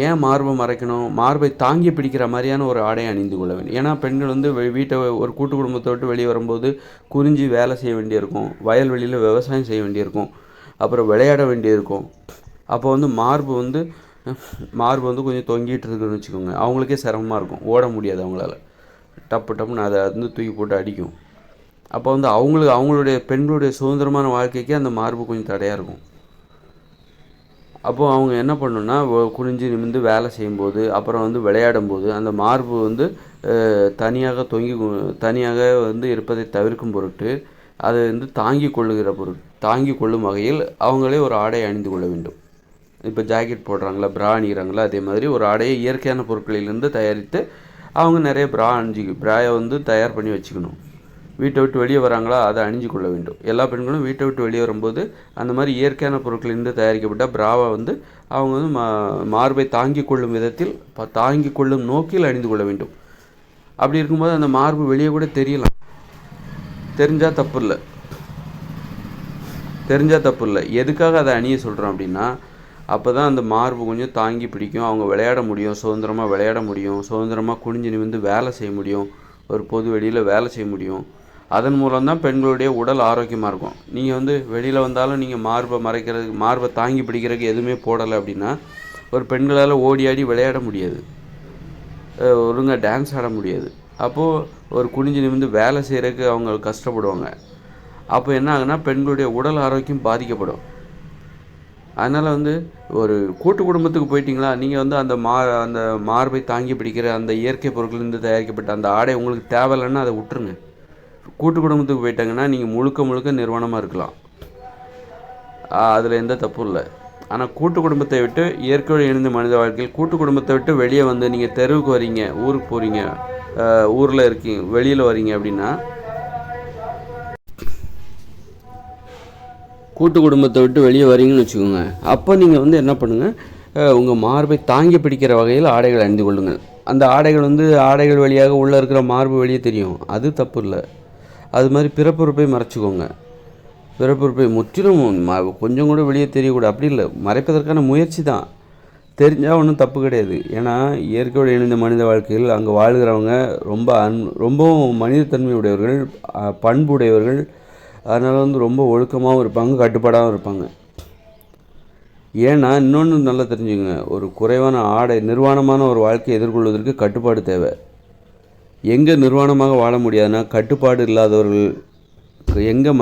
ஏன் மார்பை மறைக்கணும், மார்பை தாங்கி பிடிக்கிற மாதிரியான ஒரு ஆடையை அணிந்து கொள்ள வேண்டும். ஏன்னா பெண்கள் வந்து வீட்டை ஒரு கூட்டு குடும்பத்தை விட்டு வெளியே வரும்போது குறிஞ்சி வேலை செய்ய வேண்டியிருக்கும், வயல்வெளியில் விவசாயம் செய்ய வேண்டியிருக்கும், அப்புறம் விளையாட வேண்டியிருக்கும். அப்போ வந்து மார்பு வந்து கொஞ்சம் தொங்கிட்டு இருக்குன்னு வச்சுக்கோங்க, அவங்களுக்கே சிரமமாக இருக்கும், ஓட முடியாது அவங்களால, டப்புன்னு அதை வந்து தூக்கி போட்டு அடிக்கும். அப்போ வந்து அவங்களுடைய பெண்களுடைய சுதந்திரமான வாழ்க்கைக்கு அந்த மார்பு கொஞ்சம் தடையாக இருக்கும். அப்போது அவங்க என்ன பண்ணணுன்னா, குனிஞ்சு நிமிர்ந்து வேலை செய்யும்போது, அப்புறம் வந்து விளையாடும்போது அந்த மார்பு வந்து தனியாக வந்து இருப்பதை தவிர்க்கும் பொருட்டு, அதை வந்து தாங்கி கொள்ளும் வகையில் அவங்களே ஒரு ஆடை அணிந்து கொள்ள வேண்டும். இப்போ ஜாக்கெட் போடுறாங்களா, ப்ரா அணிகிறாங்களா, அதே மாதிரி ஒரு ஆடையை இயற்கையான பொருட்களிலிருந்து தயாரித்து அவங்க நிறைய ப்ராயை வந்து தயார் பண்ணி வச்சுக்கணும். வீட்டை விட்டு வெளியே வராங்களா, அதை அணிஞ்சு கொள்ள வேண்டும். எல்லா பெண்களும் வீட்டை விட்டு வெளியே வரும்போது அந்த மாதிரி இயற்கையான பொருட்களிலிருந்து தயாரிக்கப்பட்ட ப்ராவை வந்து அவங்க வந்து மார்பை தாங்கி கொள்ளும் விதத்தில், தாங்கி கொள்ளும் நோக்கில் அணிந்து கொள்ள வேண்டும். அப்படி இருக்கும்போது அந்த மார்பு வெளியே கூட தெரியலாம், தெரிஞ்சால் தப்பு இல்லை. எதுக்காக அதை அணிய சொல்கிறோம் அப்படின்னா, அப்போ தான் அந்த மார்பு கொஞ்சம் தாங்கி பிடிக்கும், அவங்க விளையாட முடியும், சுதந்திரமாக விளையாட முடியும், சுதந்திரமாக குனிஞ்சு நிமிர்ந்து வேலை செய்ய முடியும், ஒரு பொது வெளியில் வேலை செய்ய முடியும். அதன் மூலம்தான் பெண்களுடைய உடல் ஆரோக்கியமாக இருக்கும். நீங்கள் வந்து வெளியில் வந்தாலும் நீங்கள் மார்பை தாங்கி பிடிக்கிறதுக்கு எதுவுமே போடலை அப்படின்னா, ஒரு பெண்களால் ஓடி ஆடி விளையாட முடியாது, ஒழுங்காக டான்ஸ் ஆட முடியாது. அப்போது ஒரு குனிஞ்சு நிமிர்ந்து வேலை செய்கிறதுக்கு அவங்க கஷ்டப்படுவாங்க. அப்போ என்ன ஆகுனா, பெண்களுடைய உடல் ஆரோக்கியம் பாதிக்கப்படும். அதனால் வந்து ஒரு கூட்டு குடும்பத்துக்கு போயிட்டீங்களா, நீங்கள் வந்து அந்த மார்பை தாங்கி பிடிக்கிற அந்த இயற்கை பொருட்களிலிருந்து தயாரிக்கப்பட்ட அந்த ஆடை உங்களுக்கு தேவையில்லைன்னா அதை விட்டுருங்க. கூட்டு குடும்பத்துக்கு போயிட்டாங்கன்னா நீங்கள் முழுக்க நிர்வாணமாக இருக்கலாம், அதில் எந்த தப்பும் இல்லை. ஆனால் கூட்டு குடும்பத்தை விட்டு இயற்கையோடு இணைந்த மனித வாழ்க்கையில் கூட்டு குடும்பத்தை விட்டு வெளியே வந்து நீங்கள் தெருவுக்கு வரீங்க, ஊருக்கு போகிறீங்க, ஊரில் இருக்கீங்க, வெளியில் வரீங்க அப்படின்னா கூட்டு குடும்பத்தை விட்டு வெளியே வரீங்கன்னு வச்சுக்கோங்க. அப்போ நீங்கள் வந்து என்ன பண்ணுங்கள், உங்கள் மார்பை தாங்கி பிடிக்கிற வகையில் ஆடைகள் அணிந்து கொள்ளுங்கள். அந்த ஆடைகள் வழியாக உள்ளே இருக்கிற மார்பு வெளியே தெரியும், அது தப்பு இல்லை. அது மாதிரி பிறப்புறுப்பை மறைச்சிக்கோங்க. பிறப்புறுப்பை முற்றிலும் கொஞ்சம் கூட வெளியே தெரியக்கூடாது, அப்படி இல்லை, மறைப்பதற்கான முயற்சி தான். தெரிஞ்சால் ஒன்றும் தப்பு கிடையாது. ஏன்னா இயற்கையோடு இணைந்த மனித வாழ்க்கையில் அங்கே வாழ்கிறவங்க ரொம்பவும் மனிதத்தன்மை உடையவர்கள், பண்பு உடையவர்கள். அதனால் வந்து ரொம்ப ஒழுக்கமாகவும் இருப்பாங்க, கட்டுப்பாடாகவும் இருப்பாங்க. ஏன்னா இன்னொன்று நல்லா தெரிஞ்சுங்க, ஒரு குறைவான நிர்வாணமான ஒரு வாழ்க்கையை எதிர்கொள்வதற்கு கட்டுப்பாடு தேவை. எங்கே நிர்வாணமாக வாழ முடியாதுன்னா, கட்டுப்பாடு இல்லாதவர்கள், எங்கே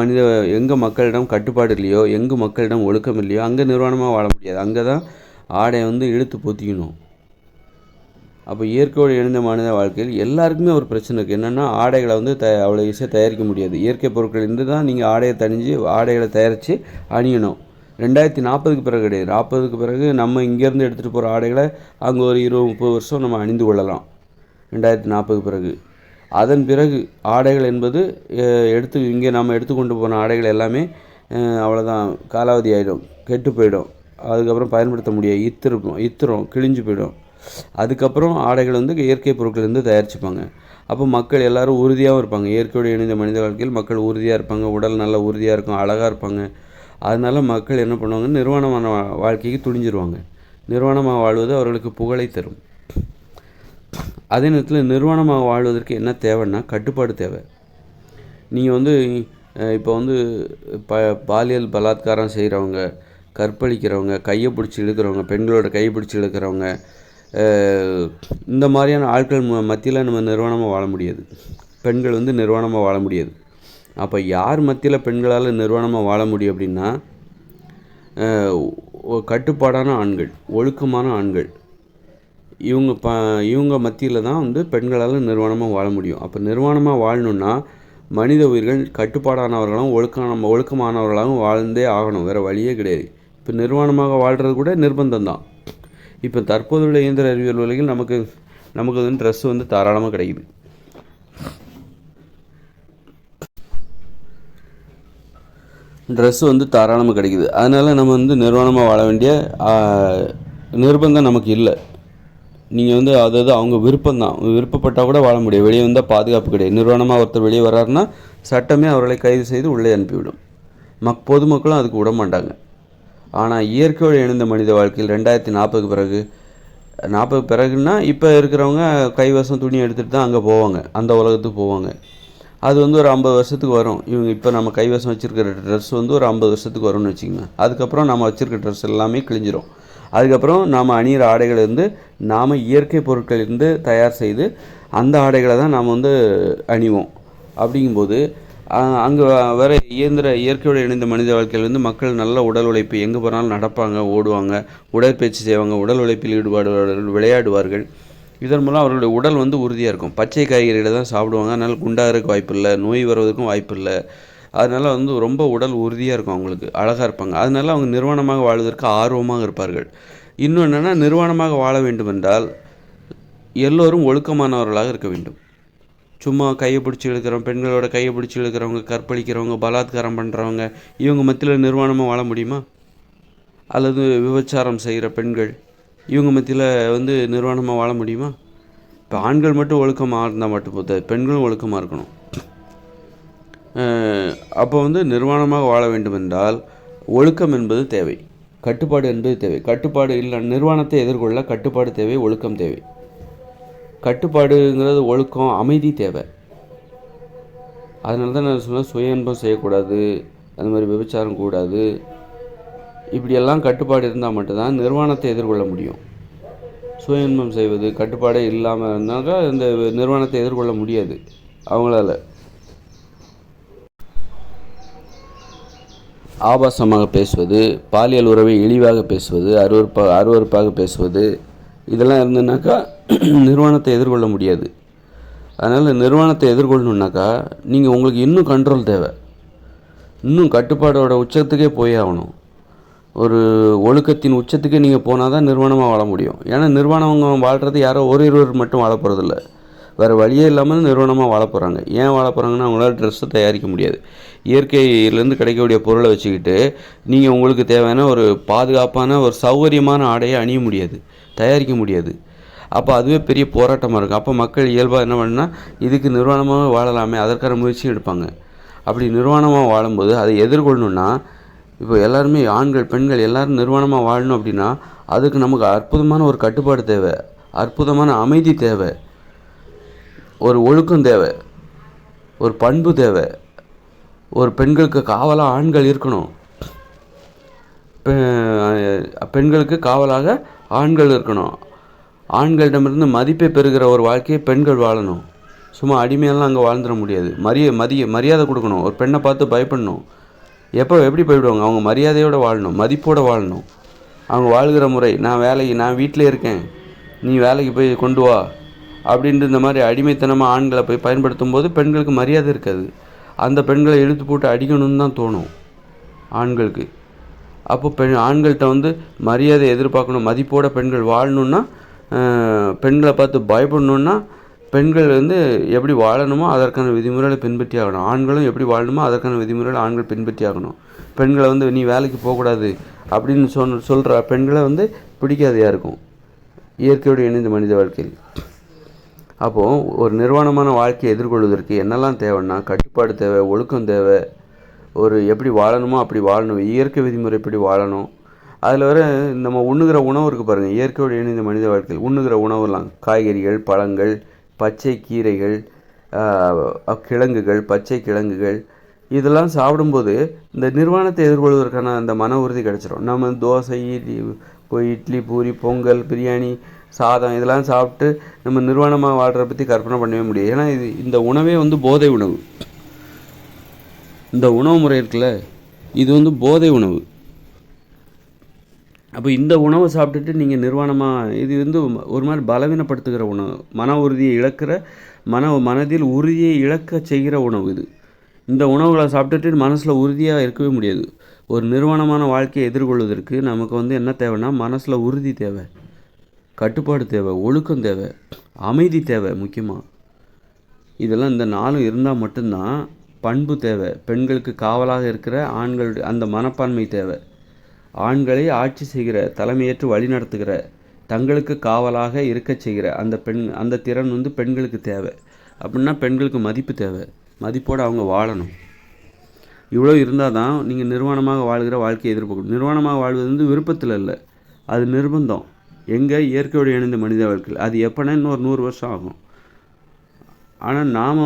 மக்களிடம் கட்டுப்பாடு இல்லையோ, எங்கே மக்களிடம் ஒழுக்கம் இல்லையோ அங்கே நிர்வாணமாக வாழ முடியாது. அங்கே தான் ஆடையை வந்து இழுத்து பொத்திக்கணும். அப்போ இயற்கையோடு இணைந்த மனித வாழ்க்கையில் எல்லாருக்குமே ஒரு பிரச்சனை இருக்குது. என்னென்னா ஆடைகளை வந்து அவ்வளோ ஈஸியாக தயாரிக்க முடியாது. இயற்கை பொருட்களிலிருந்து தான் நீங்கள் ஆடைகளை தயாரித்து அணியணும். 2040க்கு பிறகு கிடையாது. 40க்கு பிறகு நம்ம இங்கேருந்து எடுத்துகிட்டு போகிற ஆடைகளை அங்கே ஒரு 20-30 வருஷம் நம்ம அணிந்து கொள்ளலாம். 2040க்கு பிறகு அதன் பிறகு ஆடைகள் என்பது இங்கே நம்ம எடுத்துக்கொண்டு போன ஆடைகள் எல்லாமே அவ்வளோதான், காலாவதி ஆகிடும், கெட்டு போயிடும். அதுக்கப்புறம் பயன்படுத்த முடியாது, இத்திரும், கிழிஞ்சு போயிடும். அதுக்கப்புறம் ஆடைகள் வந்து இயற்கை பொருட்கள்லேருந்து தயாரிச்சுப்பாங்க. அப்போ மக்கள் எல்லோரும் உறுதியாகவும் இருப்பாங்க. இயற்கையோடு இணைந்த மனித வாழ்க்கையில் மக்கள் உறுதியாக இருப்பாங்க, உடல் நல்லா உறுதியாக இருக்கும், அழகாக இருப்பாங்க. அதனால் மக்கள் என்ன பண்ணுவாங்க, நிர்வாணமான வாழ்க்கைக்கு துணிஞ்சிருவாங்க. நிர்வாணமாக வாழ்வது அவர்களுக்கு புகழை தரும். அதே நேரத்தில் நிர்வாணமாக வாழ்வதற்கு என்ன தேவைன்னா கட்டுப்பாடு தேவை. நீங்கள் வந்து இப்போ வந்து பாலியல் பலாத்காரம் செய்கிறவங்க, கற்பழிக்கிறவங்க, கையை பிடிச்சி இழுக்கிறவங்க, பெண்களோட கையை பிடிச்சி இழுக்கிறவங்க, இந்த மாதிரியான ஆட்கள் மத்தியில் நம்ம நிர்வாணமாக வாழ முடியாது. பெண்கள் வந்து நிர்வாணமாக வாழ முடியாது. அப்போ யார் மத்தியில் பெண்களால் நிர்வாணமாக வாழ முடியும் அப்படின்னா, கட்டுப்பாடான ஆண்கள், ஒழுக்கமான ஆண்கள், இவங்க மத்தியில் தான் வந்து பெண்களால் நிர்வாணமாக வாழ முடியும். அப்போ நிர்வாணமாக வாழணுன்னா மனித உயிர்கள் கட்டுப்பாடானவர்களும் ஒழுக்கமானவர்களாகவும் வாழ்ந்தே ஆகணும், வேறு வழியே கிடையாது. இப்போ நிர்வாணமாக வாழ்கிறது கூட நிர்பந்தம் தான். இப்போ தற்போதுள்ள இயந்திர அறிவியல் உலகில் நமக்கு வந்து ட்ரெஸ் வந்து தாராளமாக கிடைக்குது. அதனால் நம்ம வந்து நிர்வாணமாக வாழ வேண்டிய நிர்பந்தம் நமக்கு இல்லை. நீங்கள் வந்து அதாவது அவங்க விருப்பம்தான், விருப்பப்பட்டால் கூட வாழ முடியும். வெளியே வந்தால் பாதுகாப்பு கிடையாது. நிர்வாணமாக ஒருத்தர் வெளியே வர்றாருன்னா சட்டமே அவர்களை கைது செய்து உள்ளே அனுப்பிவிடும். பொதுமக்களும் அதுக்கு விட மாட்டாங்க. ஆனால் இயற்கையோடு இணைந்த மனித வாழ்க்கையில் 2040 பிறகுன்னா இப்போ இருக்கிறவங்க கைவசம் துணி எடுத்துகிட்டு தான் அங்கே போவாங்க, அந்த உலகத்துக்கு போவாங்க. அது வந்து ஒரு 50 வருஷத்துக்கு வரும். இப்போ நம்ம கைவசம் வச்சுருக்கிற ட்ரெஸ் வந்து ஒரு 50 வருஷத்துக்கு வரும்னு வச்சுக்கோங்க. அதுக்கப்புறம் நம்ம வச்சுருக்க ட்ரெஸ் எல்லாமே கிழிஞ்சிரும். அதுக்கப்புறம் நாம் அணிகிற ஆடைகள் இருந்து நாம் இயற்கை பொருட்களிலிருந்து தயார் செய்து அந்த ஆடைகளை தான் நாம் வந்து அணிவோம். அப்படிங்கும்போது அங்கே வேறு இயற்கையோடு இணைந்த மனித வாழ்க்கையில் வந்து மக்கள் நல்ல உடல் உழைப்பு, எங்கே போனாலும் நடப்பாங்க, ஓடுவாங்க, உடற்பயிற்சி செய்வாங்க, உடல் உழைப்பில் ஈடுபாடுவார்கள், விளையாடுவார்கள். இதன் மூலம் அவர்களுடைய உடல் வந்து உறுதியாக இருக்கும். பச்சை காய்கறிகளை தான் சாப்பிடுவாங்க, அதனால் குண்டாகிறதுக்கு வாய்ப்பு இல்லை, நோய் வருவதற்கும் வாய்ப்பு இல்லை. அதனால் வந்து ரொம்ப உடல் உறுதியாக இருக்கும், அவங்களுக்கு அழகாக இருப்பாங்க. அதனால் அவங்க நிர்வாணமாக வாழ்வதற்கு ஆர்வமாக இருப்பார்கள். இன்னும் என்னென்னா, நிர்வாணமாக வாழ வேண்டுமென்றால் எல்லோரும் ஒழுக்கமானவர்களாக இருக்க வேண்டும். சும்மா கையை பிடிச்சி இழுக்கிறவங்க, பெண்களோட கையை பிடிச்சி இழுக்கிறவங்க, கற்பழிக்கிறவங்க, பலாத்காரம் பண்ணுறவங்க, இவங்க மத்தியில் நிர்வாணமாக வாழ முடியுமா? அல்லது விபச்சாரம் செய்கிற பெண்கள், இவங்க மத்தியில் வந்து நிர்வாணமாக வாழ முடியுமா? இப்போ ஆண்கள் மட்டும் ஒழுக்கமாக இருந்தால் மட்டும் போதாது, பெண்களும் ஒழுக்கமாக இருக்கணும். அப்போ வந்து நிர்வாணமாக வாழ வேண்டுமென்றால் ஒழுக்கம் என்பது தேவை, கட்டுப்பாடு என்பது தேவை. கட்டுப்பாடு இல்லை, நிர்வாணத்தை எதிர்கொள்ள கட்டுப்பாடு தேவை, ஒழுக்கம் தேவை. கட்டுப்பாடுங்கிறது ஒழுக்கம், அமைதி தேவை. அதனால தான் நான் சொன்னேன், சுய இன்பம் செய்யக்கூடாது, அது மாதிரி விபச்சாரம் கூடாது. இப்படியெல்லாம் கட்டுப்பாடு இருந்தால் மட்டும்தான் நிர்வாணத்தை எதிர்கொள்ள முடியும். சுய இன்பம் செய்வது, கட்டுப்பாடே இல்லாமல் இருந்தாங்க இந்த நிர்வாணத்தை எதிர்கொள்ள முடியாது அவங்களால. ஆபாசமாக பேசுவது, பாலியல் உறவை இழிவாக பேசுவது, அருவருப்பாக பேசுவது, இதெல்லாம் இருந்ததுனாக்கா நிர்வாணத்தை எதிர்கொள்ள முடியாது. அதனால் நிர்வாணத்தை எதிர்கொள்ளணுன்னாக்கா நீங்கள் உங்களுக்கு இன்னும் கண்ட்ரோல் தேவை, இன்னும் கட்டுப்பாடோட உச்சத்துக்கே போய் ஆகணும். ஒரு ஒழுக்கத்தின் உச்சத்துக்கு நீங்கள் போனால் தான் நிர்வாணமாக வாழ முடியும். ஏன்னா நிர்வாணம் வாழ்கிறது யாரோ ஒரு இருவர் மட்டும் வாழ போகிறதில்ல. வேறு வழியே இல்லாமல் நிர்வாணமாக வாழ போகிறாங்க. ஏன் வாழ போகிறாங்கன்னா அவங்களால ட்ரெஸ்ஸை தயாரிக்க முடியாது. இயற்கையிலேருந்து கிடைக்கக்கூடிய பொருளை வச்சுக்கிட்டு நீங்கள் உங்களுக்கு தேவையான ஒரு பாதுகாப்பான ஒரு சௌகரியமான ஆடையை அணிய முடியாது, தயாரிக்க முடியாது. அப்போ அதுவே பெரிய போராட்டமாக இருக்கும். அப்போ மக்கள் இயல்பாக என்ன பண்ணுன்னா இதுக்கு நிர்வாணமாக வாழலாமே, அதற்கான முயற்சி எடுப்பாங்க. அப்படி நிர்வாணமாக வாழும்போது அதை எதிர்கொள்ளணுன்னா இப்போ எல்லாருமே ஆண்கள் பெண்கள் எல்லோரும் நிர்வாணமாக வாழணும் அப்படின்னா அதுக்கு நமக்கு அற்புதமான ஒரு கட்டுப்பாடு தேவை, அற்புதமான அமைதி தேவை, ஒரு ஒழுக்கம் தேவை, ஒரு பண்பு தேவை. ஒரு பெண்களுக்கு காவலாக ஆண்கள் இருக்கணும், பெண்களுக்கு காவலாக ஆண்கள் இருக்கணும். ஆண்களிடமிருந்து மதிப்பை பெறுகிற ஒரு வாழ்க்கையை பெண்கள் வாழணும். சும்மா அடிமையெல்லாம் அங்கே வாழ்ந்துட முடியாது. மரியாதை கொடுக்கணும். ஒரு பெண்ணை பார்த்து பயப்படணும். எப்படி பயப்படுவாங்க? அவங்க மரியாதையோடு வாழணும், மதிப்போடு வாழணும். அவங்க வாழ்கிற முறை, நான் வீட்டிலே இருக்கேன், நீ வேலைக்கு போய் கொண்டு வா அப்படின்ட்டு இந்த மாதிரி அடிமைத்தனமாக ஆண்களை போய் பயன்படுத்தும் போது பெண்களுக்கு மரியாதை இருக்காது. அந்த பெண்களை இழுத்து போட்டு அடிக்கணும்னு தான் தோணும் ஆண்களுக்கு. அப்போ ஆண்கள்கிட்ட மரியாதை எதிர்பார்க்கணும், மதிப்போட பெண்கள் வாழணுன்னா, பெண்களை பார்த்து பயப்படணுன்னா பெண்கள் எப்படி வாழணுமோ அதற்கான விதிமுறைகளை பின்பற்றி ஆகணும். ஆண்களும் எப்படி வாழணுமோ அதற்கான விதிமுறைகளை ஆண்கள் பின்பற்றி ஆகணும். பெண்களை நீ வேலைக்கு போகக்கூடாது அப்படின்னு சொல்கிற பெண்களை பிடிக்காது யாருக்கும் இயற்கையோடு இணைந்த மனித வாழ்க்கையில். அப்போது ஒரு நிர்வாணமான வாழ்க்கையை எதிர்கொள்வதற்கு என்னெல்லாம் தேவைன்னா கட்டுப்பாடு தேவை, ஒழுக்கம் தேவை, ஒரு எப்படி வாழணுமோ அப்படி வாழணும், இயற்கை விதிமுறை எப்படி வாழணும். அதில் வர நம்ம உண்ணுகிற உணவு இருக்குது பாருங்கள். இயற்கையோடு இணைந்த மனித வாழ்க்கையில் உண்ணுகிற உணவுலாம் காய்கறிகள், பழங்கள், பச்சை கீரைகள், கிழங்குகள், பச்சை கிழங்குகள், இதெல்லாம் சாப்பிடும்போது இந்த நிர்வாணத்தை எதிர்கொள்வதற்கான அந்த மன உறுதி கிடச்சிரும். நம்ம தோசை, இட்லி, பூரி, பொங்கல், பிரியாணி, சாதம் இதெல்லாம் சாப்பிட்டு நம்ம நிர்வாணமாக வாழ்கிறத பற்றி கற்பனை பண்ணவே முடியாது. ஏன்னா இந்த உணவே போதை உணவு. இந்த உணவு முறை இருக்குல்ல, இது போதை உணவு. அப்போ இந்த உணவை சாப்பிட்டுட்டு நீங்கள் நிர்வாணமாக, இது ஒரு மாதிரி பலவீனப்படுத்துகிற உணவு, மன உறுதியை இழக்கிற, மனதில் உறுதியை இழக்க செய்கிற உணவு இது. இந்த உணவுகளை சாப்பிட்டுட்டு மனசில் உறுதியாக இருக்கவே முடியாது. ஒரு நிர்வாணமான வாழ்க்கையை எதிர்கொள்வதற்கு நமக்கு என்ன தேவைன்னா மனசில் உறுதி தேவை, கட்டுப்பாடு தேவை, ஒழுக்கம் தேவை, அமைதி தேவை. முக்கியமாக இதெல்லாம் இந்த நாளும் இருந்தால் மட்டும்தான். பண்பு தேவை, பெண்களுக்கு காவலாக இருக்கிற ஆண்களுடைய அந்த மனப்பான்மை தேவை, ஆண்களை ஆட்சி செய்கிற, தலைமையேற்று வழி நடத்துகிற, தங்களுக்கு காவலாக இருக்க செய்கிற அந்த திறன் பெண்களுக்கு தேவை. அப்படின்னா பெண்களுக்கு மதிப்பு தேவை, மதிப்போடு அவங்க வாழணும். இவ்வளோ இருந்தால் தான் நீங்கள் நிர்வாணமாக வாழ்கிற வாழ்க்கையை எதிர்பார்க்கணும். நிர்வாணமாக வாழ்வது விருப்பத்தில் இல்லை, அது நிர்பந்தம். எங்கே? இயற்கையோடு இணைந்த மனித வாழ்க்கையில். அது எப்போனா இன்னொரு 100 வருஷம் ஆகும். ஆனால் நாம்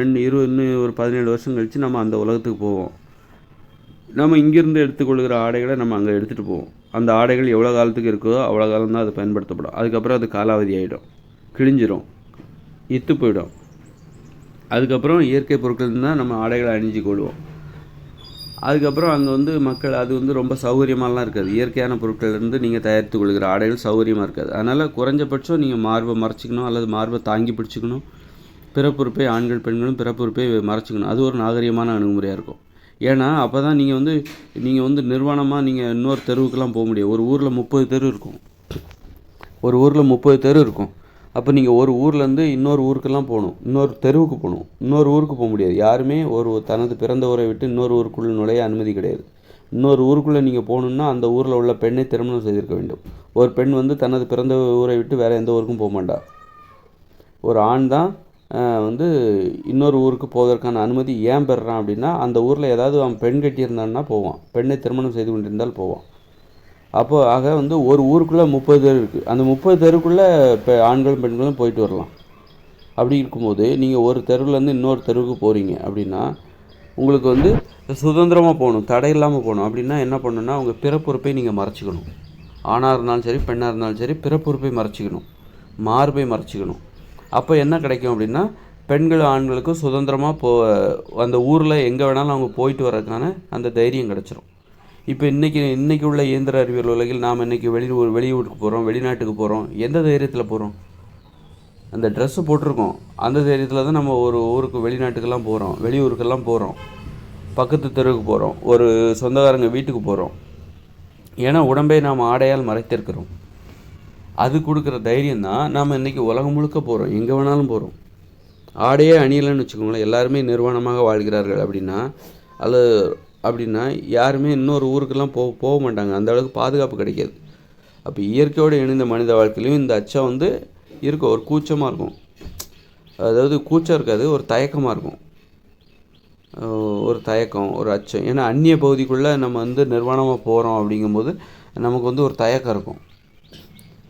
இன்னும் ஒரு 17 வருஷம் கழித்து நம்ம அந்த உலகத்துக்கு போவோம். நம்ம இங்கேருந்து எடுத்துக்கொள்கிற ஆடைகளை நம்ம அங்கே எடுத்துகிட்டு போவோம். அந்த ஆடைகள் எவ்வளோ காலத்துக்கு இருக்கோ அவ்வளோ காலம் தான் அது பயன்படுத்தப்படும். அதுக்கப்புறம் அது காலாவதி ஆகிடும், கிழிஞ்சிரும், இத்து போயிடும். அதுக்கப்புறம் இயற்கை பொருட்கள் தான் நம்ம ஆடைகளை அணிஞ்சு கொள்வோம். அதுக்கப்புறம் அங்கே மக்கள் அது ரொம்ப சௌகரியமாலாம் இருக்காது. இயற்கையான பொருட்கள்லேருந்து நீங்கள் தயாரித்து கொள்கிற ஆடைகள் சௌகரியமாக இருக்காது. அதனால் குறைஞ்சபட்சம் நீங்கள் மார்பை மறைச்சிக்கணும், அல்லது மார்பை தாங்கி பிடிச்சிக்கணும். பிறப்புறுப்பை ஆண்கள் பெண்களும் பிறப்புறுப்பை மறைச்சிக்கணும். அது ஒரு நாகரிகமான அணுகுமுறையாக இருக்கும். ஏன்னா அப்போ தான் நீங்கள் நிர்வாணமாக நீங்கள் இன்னொரு தெருவுக்கெல்லாம் போக முடியும். ஒரு ஊரில் 30 தெரு இருக்கும். அப்போ நீங்கள் ஒரு ஊர்லேருந்து இன்னொரு ஊருக்கெல்லாம் போகணும், இன்னொரு தெருவுக்கு போகணும், இன்னொரு ஊருக்கு போக முடியாது. யாருமே தனது பிறந்த ஊரை விட்டு இன்னொரு ஊருக்குள்ளே நுழைய அனுமதி கிடையாது. இன்னொரு ஊருக்குள்ளே நீங்கள் போகணுன்னா அந்த ஊரில் உள்ள பெண்ணை திருமணம் செய்திருக்க வேண்டும். ஒரு பெண் தனது பிறந்த ஊரை விட்டு வேறு எந்த ஊருக்கும் போக மாட்டா. ஒரு ஆண் தான் இன்னொரு ஊருக்கு போவதற்கான அனுமதி ஏன் பெறுறான் அப்படின்னா அந்த ஊரில் ஏதாவது அவன் பெண் கட்டியிருந்தான்னா போவான், பெண்ணை திருமணம் செய்து கொண்டிருந்தால் போவான். அப்போது ஆக ஒரு ஊருக்குள்ளே 30 தெரு இருக்குது. அந்த 30 தெருக்குள்ளே இப்போ ஆண்களும் பெண்களும் போயிட்டு வரலாம். அப்படி இருக்கும்போது நீங்கள் ஒரு தெருவுலேருந்து இன்னொரு தெருவுக்கு போகிறீங்க அப்படின்னா உங்களுக்கு சுதந்திரமாக போகணும், தடை இல்லாமல் போகணும். அப்படின்னா என்ன பண்ணணுன்னா உங்கள் பிறப்புறுப்பை நீங்கள் மறைச்சிக்கணும். ஆணாக இருந்தாலும் சரி, பெண்ணாக இருந்தாலும் சரி, பிறப்புறுப்பை மறைச்சிக்கணும், மார்பை மறைச்சிக்கணும். அப்போ என்ன கிடைக்கும் அப்படின்னா பெண்கள் ஆண்களுக்கும் சுதந்திரமாக அந்த ஊரில் எங்கே வேணாலும் அவங்க போயிட்டு வர்றதுக்கான அந்த தைரியம் கிடச்சிரும். இப்போ இன்றைக்கி உள்ள இயந்திர அறிவியல் உலகில் நாம் இன்றைக்கி வெளியூருக்கு போகிறோம், வெளிநாட்டுக்கு போகிறோம். எந்த தைரியத்தில் போகிறோம்? அந்த ட்ரெஸ்ஸு போட்டிருக்கோம், அந்த தைரியத்தில் தான் நம்ம ஒரு ஊருக்கு வெளிநாட்டுக்கெல்லாம் போகிறோம், வெளியூருக்கெல்லாம் போகிறோம், பக்கத்து தெருவுக்கு போகிறோம், ஒரு சொந்தக்காரங்க வீட்டுக்கு போகிறோம். ஏன்னா உடம்பை நாம் ஆடையால் மறைத்திருக்கிறோம். அது கொடுக்குற தைரியம் தான் நாம் இன்றைக்கி உலகம் முழுக்க போகிறோம், எங்கே வேணாலும் போகிறோம். ஆடையே அணியலைன்னு வச்சுக்கோங்களேன், எல்லாருமே நிர்வாணமாக வாழ்கிறார்கள் அப்படின்னா யாருமே இன்னொரு ஊருக்கெல்லாம் போக மாட்டாங்க, அந்த அளவுக்கு பாதுகாப்பு கிடைக்காது. அப்போ இயற்கையோடு இணைந்த மனித வாழ்க்கையிலையும் இந்த அச்சம் இருக்கும், ஒரு கூச்சமாக இருக்கும். அதாவது கூச்சம் இருக்காது, ஒரு தயக்கமாக இருக்கும், ஒரு தயக்கம், ஒரு அச்சம். ஏன்னா அந்நிய பகுதிக்குள்ளே நம்ம நிர்வாணமாக போகிறோம் அப்படிங்கும்போது நமக்கு ஒரு தயக்கம் இருக்கும்.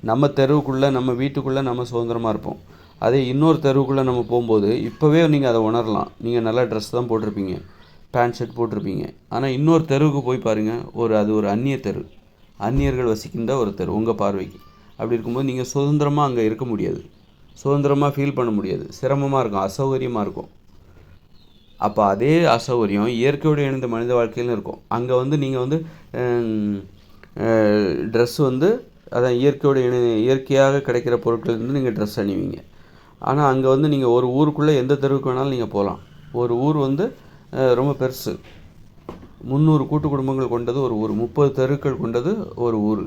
நம்ம தெருவுக்குள்ளே, நம்ம வீட்டுக்குள்ளே நம்ம சுதந்திரமாக இருப்போம். அதே இன்னொரு தெருவுக்குள்ளே நம்ம போகும்போது இப்போவே நீங்கள் அதை உணரலாம். நீங்கள் நல்லா ட்ரெஸ் தான் போட்டிருப்பீங்க, பேண்ட் ஷர்ட் போட்டிருப்பீங்க. ஆனால் இன்னொரு தெருவுக்கு போய் பாருங்கள், அது ஒரு அந்நிய தெரு, அந்நியர்கள் வசிக்கின்ற ஒரு தெரு உங்கள் பார்வைக்கு. அப்படி இருக்கும்போது நீங்கள் சுதந்திரமாக அங்கே இருக்க முடியாது, சுதந்திரமாக ஃபீல் பண்ண முடியாது, சிரமமாக இருக்கும், அசௌகரியமாக இருக்கும். அப்போ அதே அசௌகரியம் இயற்கையோடு இணைந்த மனித வாழ்க்கையிலும் இருக்கும். அங்கே நீங்கள் ட்ரெஸ் அதான் இயற்கையாக கிடைக்கிற பொருட்கள் நீங்கள் ட்ரெஸ் அணிவீங்க. ஆனால் அங்கே நீங்கள் ஒரு ஊருக்குள்ளே எந்த தெருவுக்கு வேணாலும் நீங்கள் போகலாம். ஒரு ஊர் ரொம்ப பெருசு, 300 கூட்டு குடும்பங்கள் கொண்டது ஒரு ஊர், 30 தெருக்கள் கொண்டது ஒரு ஊர்.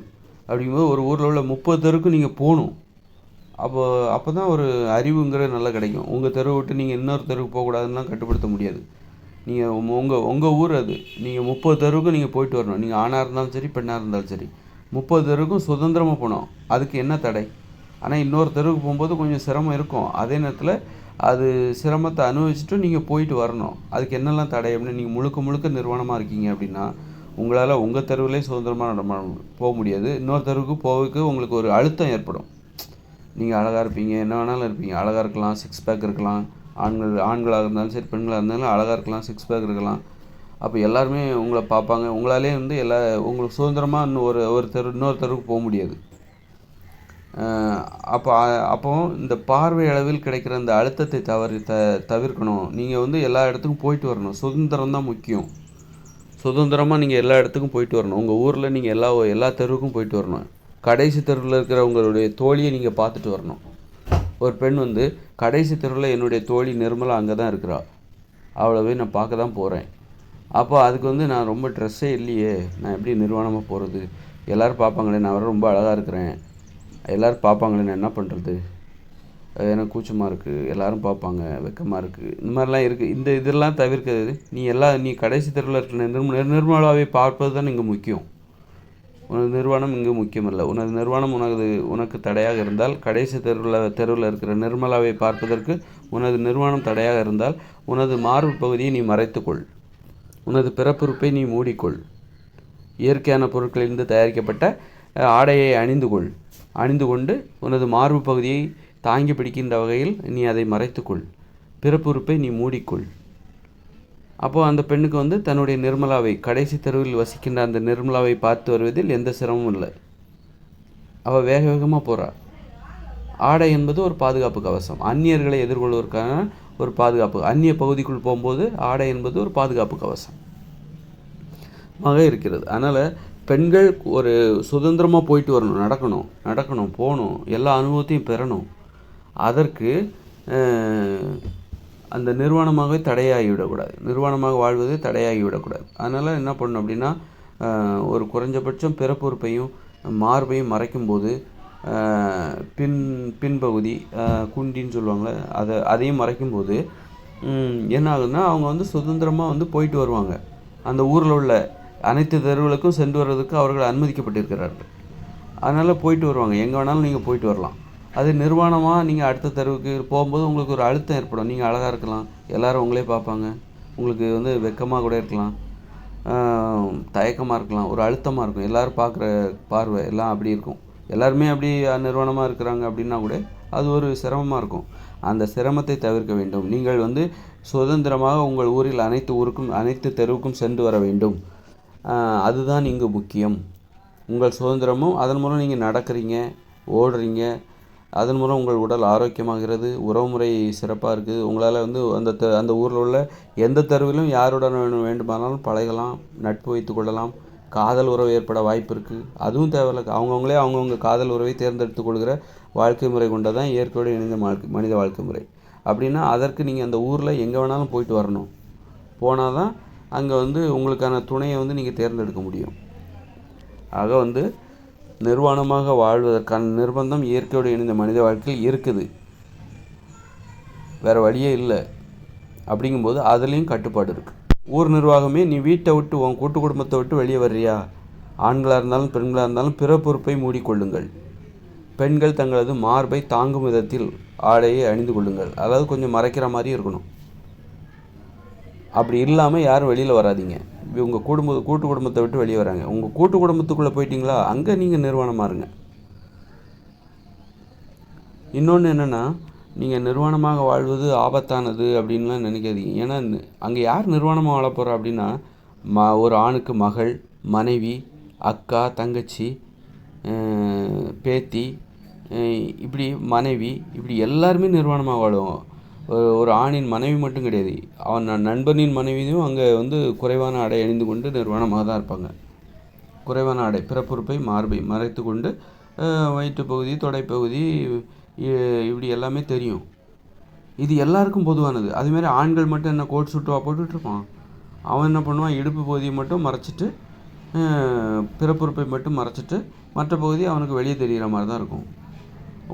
அப்படிங்கும்போது ஒரு ஊரில் உள்ள 30 தெருக்கு நீங்கள் போகணும். அப்போ தான் ஒரு அறிவுங்கிறது நல்லா கிடைக்கும். உங்கள் தெருவை விட்டு நீங்கள் இன்னொரு தெருவுக்கு போகக்கூடாதுன்னா கட்டுப்படுத்த முடியாது. நீங்கள் உங்கள் ஊர் அது, நீங்கள் 30 தெருவுக்கும் நீங்கள் போயிட்டு வரணும். நீங்கள் ஆணாக இருந்தாலும் சரி, பெண்ணாக இருந்தாலும் சரி, 30 தெருவுக்கும் சுதந்திரமாக போகணும். அதுக்கு என்ன தடை? ஆனால் இன்னொரு தெருவுக்கு போகும்போது கொஞ்சம் சிரமம் இருக்கும். அதே நேரத்தில் அது சிரமத்தை அனுபவிச்சுட்டு நீங்கள் போயிட்டு வரணும். அதுக்கு என்னெல்லாம் தடை அப்படின்னு நீங்கள் முழுக்க நிர்வாணமாக இருக்கீங்க அப்படின்னா உங்களால் உங்கள் தெருவிலே சுதந்திரமாக போக முடியாது. இன்னொரு தெருவுக்கு போகிறதுக்கு உங்களுக்கு ஒரு அழுத்தம் ஏற்படும். நீங்கள் அழகாக இருப்பீங்க, என்ன வேணாலும் இருப்பீங்க, அழகாக இருக்கலாம், 6 பேக் இருக்கலாம், ஆண்களாக இருந்தாலும் சரி, பெண்களாக இருந்தாலும் அழகாக இருக்கலாம், 6 பேக் இருக்கலாம். அப்போ எல்லாருமே உங்களை பார்ப்பாங்க. உங்களாலே உங்களுக்கு சுதந்திரமாக இன்னொரு தெருவுக்கு போக முடியாது. அப்போ இந்த பார்வை அளவில் கிடைக்கிற அந்த அழுத்தத்தை தவிர்க்கணும். நீங்கள் எல்லா இடத்துக்கும் போயிட்டு வரணும். சுதந்திரம் தான் முக்கியம். சுதந்திரமாக நீங்கள் எல்லா இடத்துக்கும் போயிட்டு வரணும். உங்கள் ஊரில் நீங்கள் எல்லா தெருவுக்கும் போயிட்டு வரணும். கடைசி தெருவில் இருக்கிற உங்களுடைய தோழியை நீங்கள் பார்த்துட்டு வரணும். ஒரு பெண் கடைசி தெருவில் என்னுடைய தோழி நிர்மலா அங்கே தான் இருக்கிறாள், அவளை நான் பார்க்க தான் போகிறேன். அப்போ அதுக்கு நான் ரொம்ப ட்ரெஸ்ஸே இல்லையே, நான் எப்படி நிர்வாணமாக போகிறது? எல்லோரும் பார்ப்பாங்களே, நான் ரொம்ப அழகாக இருக்கிறேன், எல்லோரும் பார்ப்பாங்களே, நான் என்ன பண்ணுறது? எனக்கு கூச்சமாக இருக்குது, எல்லோரும் பார்ப்பாங்க, வெக்கமாக இருக்குது, இந்த மாதிரிலாம் இருக்குது. இதெல்லாம் தவிர்க்கிறது. நீ கடைசி தெருவில் இருக்கிற நிர்மலாவை பார்ப்பது தான் இங்கே முக்கியம். உனது நிர்வாணம் இங்கு முக்கியமல்ல. உனது நிர்வாணம் உனக்கு தடையாக இருந்தால், கடைசி தெருவில் இருக்கிற நிர்மலாவை பார்ப்பதற்கு உனது நிர்வாணம் தடையாக இருந்தால், உனது மார்பு பகுதியை நீ மறைத்துக்கொள், உனது பிறப்புறுப்பை நீ மூடிக்கொள், இயற்கையான பொருட்களிலிருந்து தயாரிக்கப்பட்ட ஆடையை அணிந்து கொண்டு உனது மார்பு பகுதியை தாங்கி பிடிக்கின்ற வகையில் நீ அதை மறைத்துக்கொள், பிறப்புறுப்பை நீ மூடிக்கொள். அப்போது அந்த பெண்ணுக்கு தன்னுடைய நிர்மலாவை, கடைசி தெருவில் வசிக்கின்ற அந்த நிர்மலாவை பார்த்து வருவதில் எந்த சிரமமும் இல்லை. அவள் வேக வேகமாக போகிறாள். ஆடை என்பது ஒரு பாதுகாப்பு கவசம், அந்நியர்களை எதிர்கொள்வதற்கான ஒரு பாதுகாப்பு. அந்நிய பகுதிக்குள் போகும்போது ஆடை என்பது ஒரு பாதுகாப்பு கவசம் இருக்கிறது. அதனால் பெண்கள் ஒரு சுதந்திரமாக போயிட்டு வரணும், நடக்கணும், போகணும், எல்லா அனுபவத்தையும் பெறணும். அதற்கு அந்த நிர்வாணமாகவே தடையாகிவிடக்கூடாது, நிர்வாணமாக வாழ்வது தடையாகிவிடக்கூடாது. அதனால் என்ன பண்ணணும் அப்படின்னா, ஒரு குறைஞ்சபட்சம் பிறப்புறுப்பையும் மார்பையும் மறைக்கும்போது பின்பகுதி குண்டின்னு சொல்லுவாங்களே, அதையும் மறைக்கும்போது என்ன ஆகுதுன்னா, அவங்க சுதந்திரமாக போயிட்டு வருவாங்க. அந்த ஊரில் உள்ள அனைத்து தெருவுகளுக்கும் சென்று வர்றதுக்கு அவர்கள் அனுமதிக்கப்பட்டிருக்கிறார்கள். அதனால் போயிட்டு வருவாங்க, எங்கே வேணாலும் நீங்கள் போயிட்டு வரலாம். அது நிர்வாணமாக நீங்கள் அடுத்த தெருவுக்கு போகும்போது உங்களுக்கு ஒரு அழுத்தம் ஏற்படும். நீங்கள் அழகாக இருக்கலாம், எல்லோரும் உங்களே பார்ப்பாங்க, உங்களுக்கு வெக்கமாக கூட இருக்கலாம், தயக்கமாக இருக்கலாம், ஒரு அழுத்தமாக இருக்கும். எல்லோரும் பார்க்குற பார்வை எல்லாம் அப்படி இருக்கும். எல்லாருமே அப்படி நிர்வாணமாக இருக்கிறாங்க அப்படின்னா கூட அது ஒரு சிரமமாக இருக்கும். அந்த சிரமத்தை தவிர்க்க வேண்டும். நீங்கள் சுதந்திரமாக உங்கள் ஊரில் அனைத்து தெருவுக்கும் சென்று வர வேண்டும். அதுதான் இங்கு முக்கியம். உங்கள் சுதந்திரமும், அதன் மூலம் நீங்கள் நடக்கிறீங்க, ஓடுறீங்க, அதன் மூலம் உங்கள் உடல் ஆரோக்கியமாகிறது, உறவுமுறை சிறப்பாக இருக்குது. உங்களால் அந்த ஊரில் உள்ள எந்த தெருவிலும் யாருடன் வேண்டுமானாலும் பழகலாம், நட்பு வைத்து கொள்ளலாம், காதல் உறவு ஏற்பட வாய்ப்பு இருக்குது. அதுவும் தேவையில்லை, அவங்கவுங்க காதல் உறவை தேர்ந்தெடுத்து கொள்கிற வாழ்க்கை முறை கொண்டதான் இயற்கையோடு இணைந்த மனித வாழ்க்கை முறை. அப்படின்னா அதற்கு நீங்கள் அந்த ஊரில் எங்கே வேணாலும் போயிட்டு வரணும். போனால் தான் அங்கே உங்களுக்கான துணையை நீங்கள் தேர்ந்தெடுக்க முடியும். ஆக வந்து நிர்வாணமாக வாழ்வதற்கான நிர்பந்தம் இயற்கையோடு இணைந்த மனித வாழ்க்கையில் இருக்குது, வேறு வழியே இல்லை. அப்படிங்கும்போது அதுலேயும் கட்டுப்பாடு இருக்குது. ஊர் நிர்வாகமே நீ வீட்டை விட்டு உன் கூட்டு குடும்பத்தை விட்டு வெளியே வர்றியா, ஆண்களாக இருந்தாலும் பெண்களாக இருந்தாலும் பிற பொறுப்பை மூடிக்கொள்ளுங்கள். பெண்கள் தங்களது மார்பை தாங்கும் விதத்தில் ஆடையை அணிந்து கொள்ளுங்கள். அதாவது கொஞ்சம் மறைக்கிற மாதிரி இருக்கணும். அப்படி இல்லாமல் யாரும் வெளியில் வராதிங்க. உங்கள் கூட்டு குடும்பத்தை விட்டு வெளியே வராங்க, உங்கள் கூட்டு குடும்பத்துக்குள்ளே போயிட்டீங்களா, அங்கே நீங்கள் நிர்வாணமாக இருங்க. இன்னொன்று என்னென்னா, நீங்கள் நிர்வாணமாக வாழ்வது ஆபத்தானது அப்படின்லாம் நினைக்காதீங்க. ஏன்னா அங்கே யார் நிர்வாணமாக வாழ போகிறா அப்படின்னா, ஒரு ஆணுக்கு மகள், மனைவி, அக்கா, தங்கச்சி, பேத்தி, இப்படி மனைவி, இப்படி எல்லாருமே நிர்வாணமாக வாழுவோம். ஒரு ஆணின் மனைவி மட்டும் கிடையாது, அவன் நண்பனின் மனைவியும் அங்கே வந்து குறைவான ஆடை அணிந்து கொண்டு நிர்வாணமாக தான் இருப்பாங்க. குறைவான ஆடை, பிறப்புறுப்பை மார்பை மறைத்து கொண்டு வயிற்று பகுதி, தொடைப்பகுதி, இப்படி எல்லாமே தெரியும். இது எல்லாருக்கும் பொதுவானது. அதுமாரி ஆண்கள் மட்டும் என்ன கோட் சுட்டுவா போட்டுட்ருப்பான்? அவன் என்ன பண்ணுவான், இடுப்பு பகுதியை மட்டும் மறைச்சிட்டு பிறப்புறுப்பை மட்டும் மறைச்சிட்டு மற்ற பகுதி அவனுக்கு வெளியே தெரிகிற மாதிரி தான் இருக்கும்.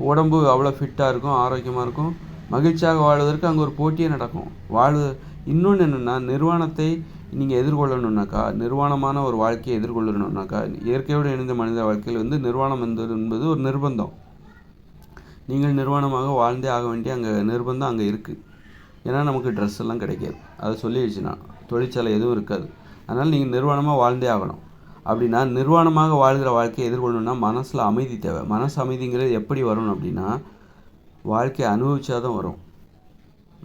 உடம்பு அவ்வளோ ஃபிட்டாக இருக்கும், ஆரோக்கியமாக இருக்கும். மகிழ்ச்சியாக வாழ்வதற்கு அங்கே ஒரு போட்டியே நடக்கும். இன்னொன்று என்னென்னா, நிர்வாணத்தை நீங்கள் எதிர்கொள்ளணுன்னாக்கா, நிர்வாணமான ஒரு வாழ்க்கையை எதிர்கொள்ளணுன்னாக்கா, இயற்கையோடு இணைந்த மனித வாழ்க்கையில் வந்து நிர்வாணம் என்பது ஒரு நிர்பந்தம். நீங்கள் நிர்வாணமாக வாழ்ந்தே ஆக வேண்டிய அங்கே நிர்பந்தம் அங்கே இருக்குது. ஏன்னா நமக்கு ட்ரெஸ் எல்லாம் கிடைக்காது, அதை சொல்லிடுச்சுன்னா தொழிற்சாலை எதுவும் இருக்காது. அதனால் நீங்கள் நிர்வாணமாக வாழ்ந்தே ஆகணும். அப்படின்னா நிர்வாணமாக வாழ்கிற வாழ்க்கையை எதிர்கொள்ளணுன்னா மனசில் அமைதி தேவை. மனசு அமைதிங்கிறது எப்படி வரணும் அப்படின்னா, வாழ்க்கையை அனுபவிச்சா தான் வரும்.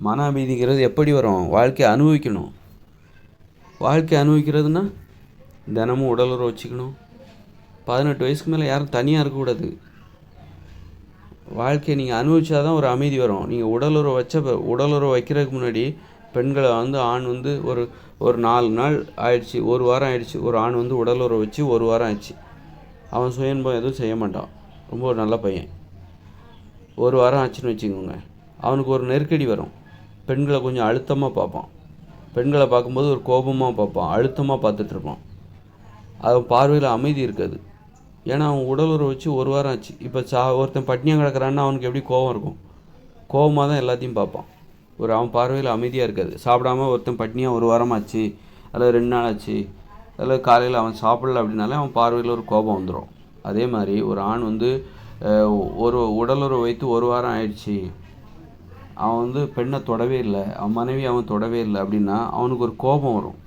மன அமைதிங்கிறது எப்படி வரும்? வாழ்க்கையை அனுபவிக்கணும். வாழ்க்கை அனுபவிக்கிறதுனா தினமும் உடலுறவு வச்சுக்கணும். 18 வயசுக்கு மேலே யாரும் தனியாக இருக்கக்கூடாது. வாழ்க்கையை நீங்கள் அனுபவிச்சா தான் ஒரு அமைதி வரும். நீங்கள் உடலுறவு வைக்கிறதுக்கு முன்னாடி பெண்களை வந்து ஆண் வந்து ஒரு 4 நாள் ஆயிடுச்சு, 1 வாரம் ஆயிடுச்சு, ஒரு ஆண் வந்து உடலுறவு வச்சு 1 வாரம் ஆயிடுச்சு, அவன் சுயன்பம் எதுவும் செய்ய மாட்டான், ரொம்ப ஒரு நல்ல பையன். 1 வாரம் ஆச்சுன்னு வச்சுக்கோங்க, அவனுக்கு ஒரு நெருக்கடி வரும். பெண்களை கொஞ்சம் அழுத்தமாக பார்ப்பான். பெண்களை பார்க்கும்போது ஒரு கோபமாக பார்ப்பான், அழுத்தமாக பார்த்துட்ருப்பான். அவன் பார்வையில் அமைதி இருக்காது. ஏன்னா அவன் உடலுறவு வச்சு 1 வாரம் ஆச்சு. இப்போ ஒருத்தன் பட்னியாக கிடக்கிறான்னா அவனுக்கு எப்படி கோபம் இருக்கும்? கோபமாக தான் எல்லாத்தையும் பார்ப்பான். அவன் பார்வையில் அமைதியாக இருக்காது. சாப்பிடாமல் ஒருத்தன் பட்னியாக 1 வாரம் ஆச்சு, அல்லது 2 நாள் ஆச்சு, அல்லது காலையில் அவன் சாப்பிடல அப்படின்னாலே அவன் பார்வையில் ஒரு கோபம் வந்துடும். அதே மாதிரி ஒரு ஆண் வந்து ஒரு உடலுறவு வைத்து 1 வாரம் ஆயிடுச்சு, அவன் வந்து பெண்ணை தொடவே இல்லை, அவன் மனைவி அவன் தொடவே இல்லை அப்படின்னா அவனுக்கு ஒரு கோபம் வரும்.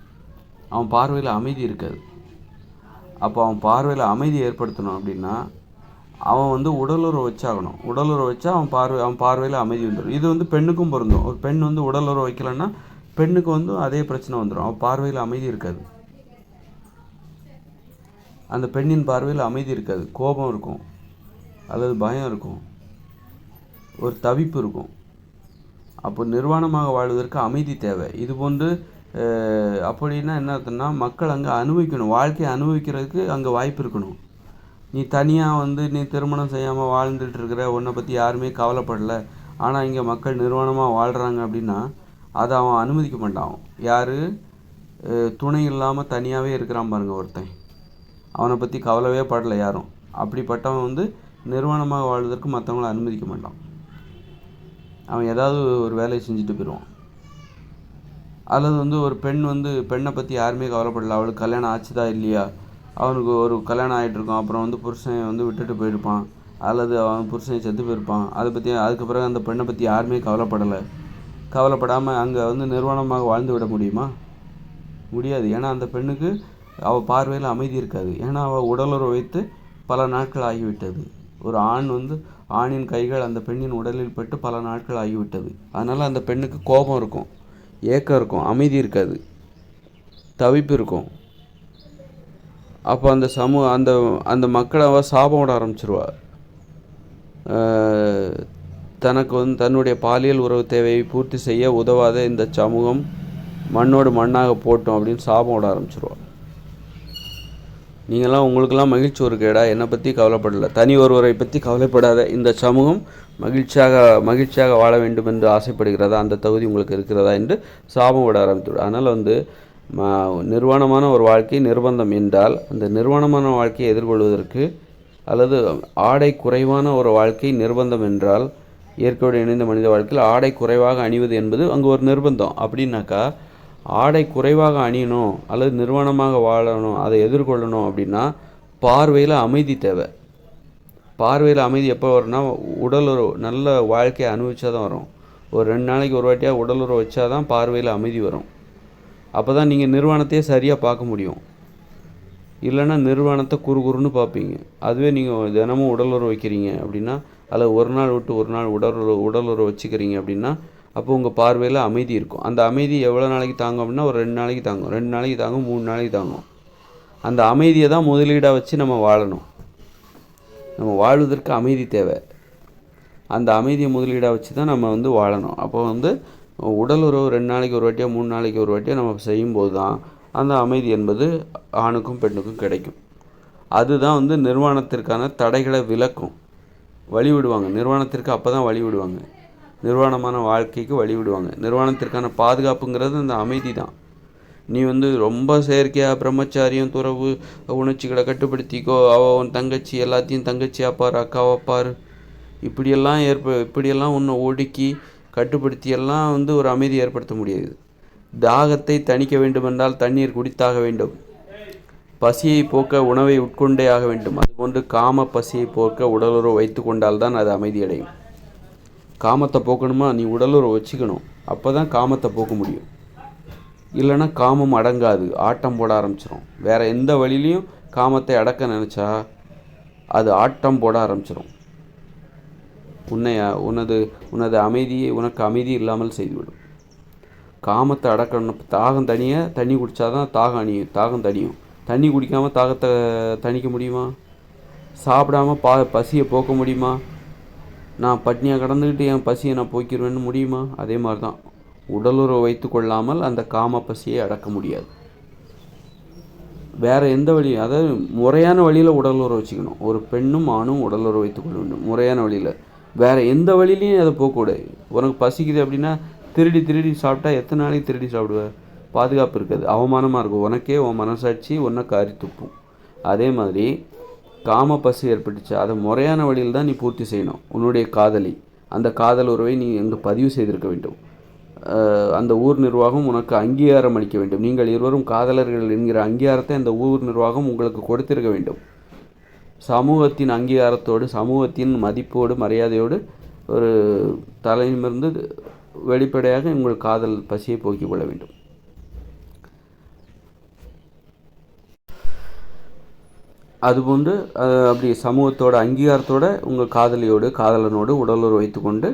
அவன் பார்வையில் அமைதி இருக்காது. அப்போ அவன் பார்வையில் அமைதி ஏற்படுத்தணும் அப்படின்னா அவன் வந்து உடலுறவு வச்சாகணும். உடலுறவு வச்சா அவன் பார்வையில் அமைதி வந்துடும். இது வந்து பெண்ணுக்கும் பொருந்தும். ஒரு பெண் வந்து உடலுறவு வைக்கலைன்னா பெண்ணுக்கு வந்து அதே பிரச்சனை வந்துடும். அவன் பார்வையில் அமைதி இருக்காது. அந்த பெண்ணின் பார்வையில் அமைதி இருக்காது, கோபம் இருக்கும், அல்லது பயம் இருக்கும், ஒரு தவிப்பு இருக்கும். அப்போ நிர்வாணமாக வாழ்வதற்கு அமைதி தேவை. இது போன்று அப்படின்னா என்ன அர்த்தம்னா, மக்கள் அங்கே அனுபவிக்கணும். வாழ்க்கையை அனுபவிக்கிறதுக்கு அங்கே வாய்ப்பு இருக்கணும். நீ தனியாக வந்து நீ திருமணம் செய்யாமல் வாழ்ந்துட்டு இருக்கிற, உன்னை பற்றி யாருமே கவலைப்படலை, ஆனால் இங்கே மக்கள் நிர்வாணமாக வாழ்கிறாங்க அப்படின்னா அதை அவன் அனுமதிக்க மாட்டான். யார் துணை இல்லாமல் தனியாகவே இருக்கிறான் பாருங்க ஒருத்தன், அவனை பற்றி கவலைவே படலை யாரும். அப்படிப்பட்டவன் வந்து நிர்வாணமாக வாழ்வதற்கு மற்றவங்கள அனுமதிக்க மாட்டான். அவன் ஏதாவது ஒரு வேலையை செஞ்சுட்டு போயிடுவான். அல்லது வந்து ஒரு பெண் வந்து பெண்ணை பற்றி யாருமே கவலைப்படலை, அவளுக்கு கல்யாணம் ஆச்சுதா இல்லையா, அவனுக்கு ஒரு கல்யாணம் ஆகிட்டுருக்கும், அப்புறம் வந்து புருஷன் வந்து விட்டுட்டு போயிருப்பான், அல்லது அவன் புருஷன் செத்து போயிருப்பான், அதுக்கு பிறகு அந்த பெண்ணை பற்றி யாருமே கவலைப்படாமல் அங்கே வந்து நிர்வாணமாக வாழ்ந்து விட முடியுமா? முடியாது. ஏன்னா அந்த பெண்ணுக்கு அவள் பார்வையில் அமைதி இருக்காது. ஏன்னா அவள் உடலுறவு வைத்து பல நாட்கள் ஆகிவிட்டது. ஒரு ஆணின் கைகள் அந்த பெண்ணின் உடலில் பட்டு பல நாட்கள் ஆகிவிட்டது. அதனால் அந்த பெண்ணுக்கு கோபம் இருக்கும், ஏக்கம் இருக்கும், அமைதி இருக்காது, தவிப்பு இருக்கும். அப்போ அந்த மக்களை அவள் சாபம் விட ஆரம்பிச்சிருவா. தனக்கு வந்து தன்னுடைய பாலியல் உறவு தேவையை பூர்த்தி செய்ய உதவாத இந்த சமூகம் மண்ணோடு மண்ணாக போட்டோம் அப்படின்னு சாபம் விட ஆரம்பிச்சிருவா. நீங்களாம் உங்களுக்கெல்லாம் மகிழ்ச்சி ஒரு கேடா, என்னை பற்றி கவலைப்படலை, தனி ஒருவரை பற்றி கவலைப்படாத, இந்த சமூகம் மகிழ்ச்சியாக வாழ வேண்டும் என்று ஆசைப்படுகிறதா, அந்த தகுதி உங்களுக்கு இருக்கிறதா என்று சாபம் விட ஆரம்பித்துவிடும். அதனால் வந்து நிர்வாணமான ஒரு வாழ்க்கை நிர்பந்தம் என்றால் அந்த நிர்வாணமான வாழ்க்கையை எதிர்கொள்வதற்கு அல்லது ஆடை குறைவான ஒரு வாழ்க்கை நிர்பந்தம் என்றால் இயற்கையோடு இணைந்த மனித வாழ்க்கையில் ஆடை குறைவாக அணிவது என்பது அங்கே ஒரு நிர்பந்தம். அப்படின்னாக்கா ஆடை குறைவாக அணியணும் அல்லது நிர்வாணமாக வாழணும், அதை எதிர்கொள்ளணும் அப்படின்னா பார்வையில் அமைதி தேவை. பார்வையில் அமைதி எப்போ வரும்னா உடலுறவு நல்ல வாழ்க்கையை அனுபவிச்சா தான் வரும். ஒரு 2 நாளைக்கு ஒரு வாட்டியாக உடலுறவு வச்சா தான் பார்வையில் அமைதி வரும். அப்போ தான் நீங்கள் நிர்வாணத்தையே சரியாக பார்க்க முடியும். இல்லைன்னா நிர்வாணத்தை குறுகுறுன்னு பார்ப்பீங்க. அதுவே நீங்கள் தினமும் உடலுறவு வைக்கிறீங்க அப்படின்னா, அதில் ஒரு நாள் விட்டு ஒரு நாள் உடலுறவு வச்சுக்கிறீங்க அப்படின்னா, அப்போ உங்கள் பார்வையில் அமைதி இருக்கும். அந்த அமைதி எவ்வளோ நாளைக்கு தாங்கும் அப்படின்னா ஒரு 2 நாளைக்கு தாங்கும், 2 நாளைக்கு தாங்கும், 3 நாளைக்கு தாங்கும். அந்த அமைதியை தான் முதலீடாக வச்சு நம்ம வாழணும். நம்ம வாழ்வதற்கு அமைதி தேவை. அந்த அமைதியை முதலீடாக வச்சு தான் நம்ம வாழணும். அப்போ உடல் உறவு 2 நாளைக்கு ஒரு வாட்டியோ 3 நாளைக்கு ஒரு வாட்டியோ நம்ம செய்யும்போது தான் அந்த அமைதி என்பது ஆணுக்கும் பெண்ணுக்கும் கிடைக்கும். அதுதான் நிர்வாணத்திற்கான தடைகளை விலக்கும், வழிவிடுவாங்க. நிர்வாணத்திற்கு அப்போ தான் வழிவிடுவாங்க, நிர்வாணமான வாழ்க்கைக்கு வழிவிடுவாங்க. நிர்வாணத்திற்கான பாதுகாப்புங்கிறது அந்த அமைதி தான். நீ ரொம்ப செயற்கையாக பிரம்மச்சாரியம் துறவு உணர்ச்சிகளை கட்டுப்படுத்திக்கோ, அவன் தங்கச்சி எல்லாத்தையும் தங்கச்சியாக பாரு, அக்காவை பாரு, இப்படியெல்லாம் உன்னை ஒடுக்கி கட்டுப்படுத்தியெல்லாம் ஒரு அமைதி ஏற்படுத்த முடியாது. தாகத்தை தணிக்க வேண்டுமென்றால் தண்ணீர் குடித்தாக வேண்டும். பசியை போக்க உணவை உட்கொண்டே ஆக வேண்டும். அதுபோன்று காம பசியை போக்க உடலுறவு வைத்து கொண்டால்தான் அது அமைதி அடையும். காமத்தை போக்கணுமா, நீ உடலுறவு வச்சுக்கணும். அப்போ தான் காமத்தை போக்க முடியும். இல்லைன்னா காமம் அடங்காது, ஆட்டம் போட ஆரம்பிச்சிடும். வேறு எந்த வழியிலையும் காமத்தை அடக்க நினச்சா அது ஆட்டம் போட ஆரம்பிச்சிடும். உனது அமைதியை உனக்கு அமைதி இல்லாமல் செய்துவிடும். காமத்தை அடக்கணும். தாகம் தனிய தண்ணி குடித்தாதான் தாகம் தணியும். தண்ணி குடிக்காமல் தாகத்தை தணிக்க முடியுமா? சாப்பிடாமல் பசியை போக்க முடியுமா? நான் பட்னியாக கடந்துக்கிட்டு என் பசியை நான் போக்கிடுவேன்னு முடியுமா? அதே மாதிரி தான் உடலுறவு வைத்து கொள்ளாமல் அந்த காம பசியை அடக்க முடியாது. வேறு எந்த வழியும், அதாவது முறையான வழியில் உடலுறவு வச்சுக்கணும். ஒரு பெண்ணும் ஆணும் உடலுறவு வைத்து கொள்ள வேண்டும் முறையான வழியில். வேறு எந்த வழியிலையும் அதை போகக்கூடாது. உனக்கு பசிக்குது அப்படின்னா திருடி சாப்பிட்டா எத்தனை நாளைக்கு திருடி சாப்பிடுவேன்? பாதுகாப்பு இருக்காது, அவமானமாக இருக்கும். உனக்கே உன் மனசாட்சி உன்னை காரி துப்பும். அதே மாதிரி காம பசி ஏற்பட்டுச்சு, அதை முறையான வழியில் தான் நீ பூர்த்தி செய்யணும். உன்னுடைய காதலி, அந்த காதல் உறவை நீ எங்கே பதிவு செய்திருக்க வேண்டும். அந்த ஊர் நிர்வாகம் உனக்கு அங்கீகாரம் அளிக்க வேண்டும். நீங்கள் இருவரும் காதலர்கள் என்கிற அங்கீகாரத்தை அந்த ஊர் நிர்வாகம் உங்களுக்கு கொடுத்திருக்க வேண்டும். சமூகத்தின் அங்கீகாரத்தோடு, சமூகத்தின் மதிப்போடு, மரியாதையோடு ஒரு தலையிலிருந்து வெளிப்படையாக உங்கள் காதல் பசியை போக்கிக் கொள்ள வேண்டும். அதுபோன்று அப்படி சமூகத்தோட அங்கீகாரத்தோட உங்கள் காதலனோடு உடலுறவு வைத்து கொண்டு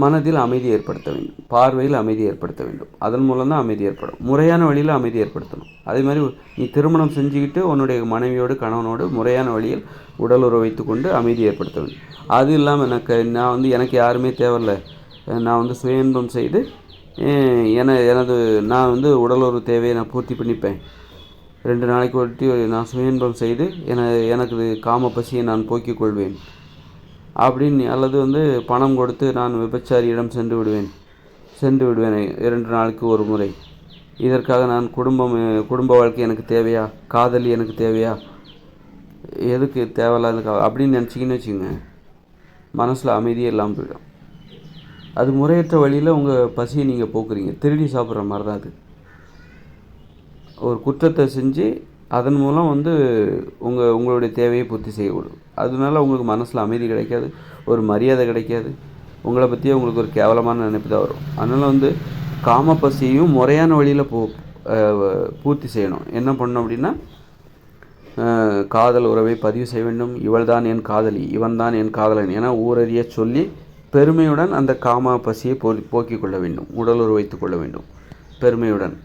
மனதில் அமைதி ஏற்படுத்த வேண்டும், பார்வையில் அமைதி ஏற்படுத்த வேண்டும். அதன் மூலம் தான் அமைதி ஏற்படும். முறையான வழியில் அமைதி ஏற்படுத்தணும். அதே மாதிரி நீ திருமணம் செஞ்சுக்கிட்டு உன்னுடைய மனைவியோடு கணவனோடு முறையான வழியில் உடலுறவு வைத்து கொண்டு அமைதி ஏற்படுத்த வேண்டும். அது இல்லாமல் எனக்கு யாருமே தேவையில்லை, நான் சுய இன்பம் செய்து நான் உடலுறவு தேவையை நான் பூர்த்தி பண்ணிப்பேன், 2 நாளைக்கு ஒட்டி நான் சுய இன்பம் செய்து எனக்கு காம பசியை நான் போக்கிக் கொள்வேன் அப்படின்னு, அல்லது பணம் கொடுத்து நான் விபச்சாரியிடம் சென்று விடுவேன் 2 நாளுக்கு ஒரு முறை, இதற்காக நான் குடும்ப வாழ்க்கை எனக்கு தேவையா, காதலி எனக்கு தேவையா, எதுக்கு தேவையில்லாத அப்படின்னு நினச்சிக்கின்னு வச்சுக்கோங்க, மனசில் அமைதியே இல்லாமல் போயிடும். அது முறையற்ற வழியில் உங்கள் பசியை நீங்கள் போக்குறீங்க. திருடி சாப்பிட்ற மாதிரி தான் அது. ஒரு குற்றத்தை செஞ்சு அதன் மூலம் உங்களுடைய தேவையை பூர்த்தி செய்யக்கூடும். அதனால உங்களுக்கு மனசில் அமைதி கிடைக்காது, ஒரு மரியாதை கிடைக்காது, உங்களை பற்றியே உங்களுக்கு ஒரு கேவலமான நினைப்பு தான் வரும். அதனால் காம பசியையும் முறையான வழியில் பூர்த்தி செய்யணும். என்ன பண்ணணும் அப்படின்னா, காதல் உறவை பதிவு செய்ய வேண்டும். இவள் தான் என் காதலி, இவன் தான் என் காதலன் என ஊரறிய சொல்லி பெருமையுடன் அந்த காம பசியை போக்கிக் கொள்ள வேண்டும். உடலுறவு வைத்து கொள்ள வேண்டும் பெருமையுடன்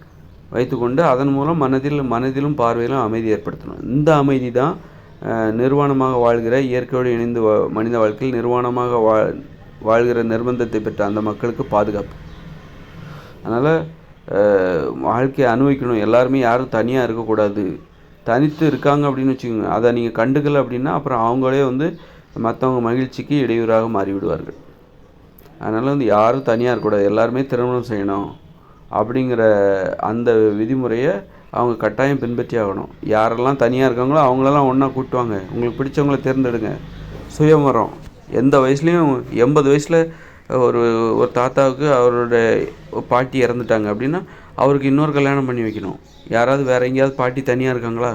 வைத்துக்கொண்டு, அதன் மூலம் மனதிலும் பார்வையிலும் அமைதி ஏற்படுத்தணும். இந்த அமைதி தான் நிர்வாணமாக வாழ்கிற, இயற்கையோடு இணைந்து மனித வாழ்க்கையில் நிர்வாணமாக வாழ்கிற நிர்பந்தத்தை பெற்ற அந்த மக்களுக்கு பாதுகாப்பு. அதனால் வாழ்க்கையை அனுபவிக்கணும். எல்லாருமே யாரும் தனியாக இருக்கக்கூடாது. தனித்து இருக்காங்க அப்படின்னு வச்சுக்கோங்க, அதை நீங்கள் கண்டுக்கலை அப்படின்னா அப்புறம் அவங்களே மற்றவங்க மகிழ்ச்சிக்கு இடையூறாக மாறிவிடுவார்கள். அதனால் யாரும் தனியாக இருக்கக்கூடாது, எல்லாருமே திருமணம் செய்யணும் அப்படிங்கிற அந்த விதிமுறையை அவங்க கட்டாயம் பின்பற்றி ஆகணும். யாரெல்லாம் தனியாக இருக்காங்களோ அவங்களெல்லாம் ஒன்றா கூட்டுவாங்க, உங்களுக்கு பிடிச்சவங்கள தேர்ந்தெடுங்க. சுயமரம் எந்த வயசுலேயும் 80 வயசில் ஒரு ஒரு தாத்தாவுக்கு அவரோட பாட்டி இறந்துட்டாங்க அப்படின்னா அவருக்கு இன்னொரு கல்யாணம் பண்ணி வைக்கணும். யாராவது வேறு எங்கேயாவது பாட்டி தனியாக இருக்காங்களா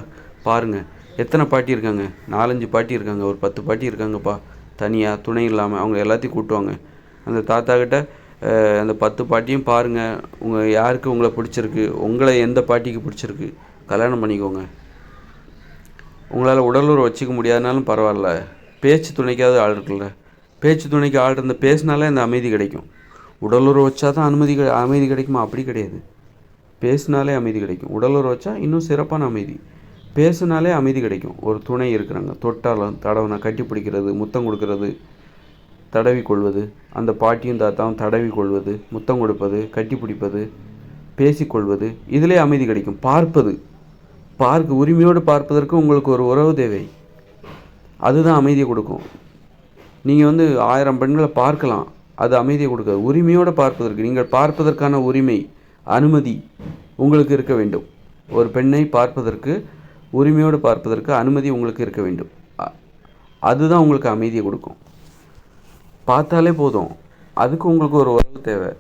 பாருங்கள். எத்தனை பாட்டி இருக்காங்க? 4-5 பாட்டி இருக்காங்க, ஒரு 10 பாட்டி இருக்காங்கப்பா தனியாக, துணை இல்லாமல். அவங்க எல்லாத்தையும் கூட்டுவாங்க. அந்த தாத்தாக்கிட்ட அந்த 10 பாட்டியும் பாருங்கள், யாருக்கு உங்களை பிடிச்சிருக்கு, உங்களை எந்த பாட்டிக்கு பிடிச்சிருக்கு, கல்யாணம் பண்ணிக்கோங்க. உங்களால் உடலுறவு வச்சுக்க முடியாதுனாலும் பரவாயில்ல, பேச்சு துணைக்காவது ஆள் இருக்குல்ல. பேச்சு துணைக்கு ஆள் இருந்த பேசினாலே அந்த அமைதி கிடைக்கும். உடலுறவு வச்சா தான் அமைதி கிடைக்குமா? அப்படி கிடையாது. பேசினாலே அமைதி கிடைக்கும். உடலுறவு வச்சா இன்னும் சிறப்பான அமைதி. பேசினாலே அமைதி கிடைக்கும். ஒரு துணை இருக்கிறாங்க, தொட்டாலும் தடவை கட்டி பிடிக்கிறது, முத்தம் கொடுக்கறது, தடவி கொள்வது, அந்த பாட்டியும் தாத்தாவும் தடவி கொள்வது, முத்தம் கொடுப்பது, கட்டி பிடிப்பது, பேசிக்கொள்வது, இதிலே அமைதி கிடைக்கும். உரிமையோடு பார்ப்பதற்கு உங்களுக்கு ஒரு உறவு தேவை. அதுதான் அமைதியை கொடுக்கும். நீங்கள் 1000 பெண்களை பார்க்கலாம், அது அமைதியை கொடுக்காது. உரிமையோடு பார்ப்பதற்கு, நீங்கள் பார்ப்பதற்கான உரிமை, அனுமதி உங்களுக்கு இருக்க வேண்டும். ஒரு பெண்ணை பார்ப்பதற்கு, உரிமையோடு பார்ப்பதற்கு அனுமதி உங்களுக்கு இருக்க வேண்டும். அதுதான் உங்களுக்கு அமைதியை கொடுக்கும். பார்த்தாலே போதும், அதுக்கு உங்களுக்கு ஒரு உறவு தேவை.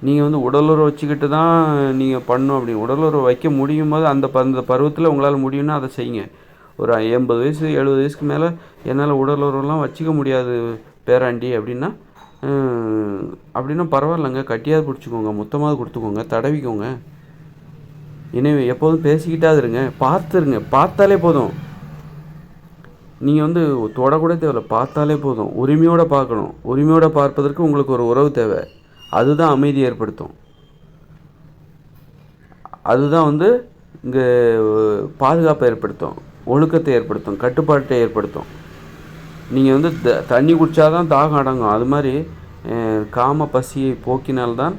நீங்கள் உடலுறவு வச்சுக்கிட்டு தான் நீங்கள் பண்ணணும். அப்படி உடலுறவு வைக்க முடியும் போது அந்த பருவத்தில் உங்களால் முடியும்னா அதை செய்யுங்க. ஒரு 80 வயசு 70 வயசுக்கு மேலே என்னால் உடலுறவுலாம் வச்சுக்க முடியாது பேராண்டி அப்படின்னா பரவாயில்லைங்க, கட்டியாவது பிடிச்சிக்கோங்க, மொத்தமாவது கொடுத்துக்கோங்க, தடவிக்கோங்க. எனவே எப்போதும் பேசிக்கிட்டாது இருங்க, பார்த்தாலே போதும். நீங்கள் தொடக்கூட தேவையில்ல, பார்த்தாலே போதும். உரிமையோடு பார்க்கணும். உரிமையோடு பார்ப்பதற்கு உங்களுக்கு ஒரு உறவு தேவை. அதுதான் அமைதி ஏற்படுத்தும். அதுதான் இங்கே பாதுகாப்பை ஏற்படுத்தும், ஒழுக்கத்தை ஏற்படுத்தும், கட்டுப்பாட்டை ஏற்படுத்தும். நீங்கள் தண்ணி குடித்தாதான் தாகம் அடங்கும். அது மாதிரி காம பசியை போக்கினால்தான்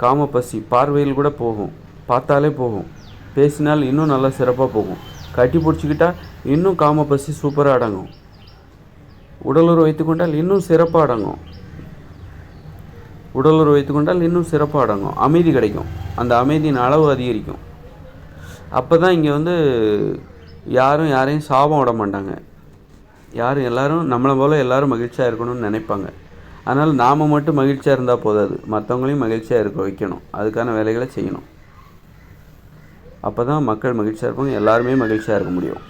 காம பசி பார்வையில் கூட போகும், பார்த்தாலே போகும். பேசினால் இன்னும் நல்லா சிறப்பாக போகும். கட்டி பிடிச்சிக்கிட்டா இன்னும் காம பசி சூப்பராக அடங்கும். உடலுறவு வைத்துக்கொண்டால் இன்னும் சிறப்பாக அடங்கும். அமைதி கிடைக்கும். அந்த அமைதியின் அளவு அதிகரிக்கும். அப்போ தான் இங்கே யாரும் யாரையும் சாபம் விட மாட்டாங்க. எல்லாரும் நம்மளை போல் எல்லோரும் மகிழ்ச்சியாக இருக்கணும்னு நினைப்பாங்க. அதனால் நாம் மட்டும் மகிழ்ச்சியாக இருந்தால் போதாது, மற்றவங்களையும் மகிழ்ச்சியாக இருக்க வைக்கணும். அதுக்கான வேலைகளை செய்யணும். அப்போ தான் மக்கள் மகிழ்ச்சியாக இருப்பாங்க, எல்லாருமே மகிழ்ச்சியாக இருக்க முடியும்.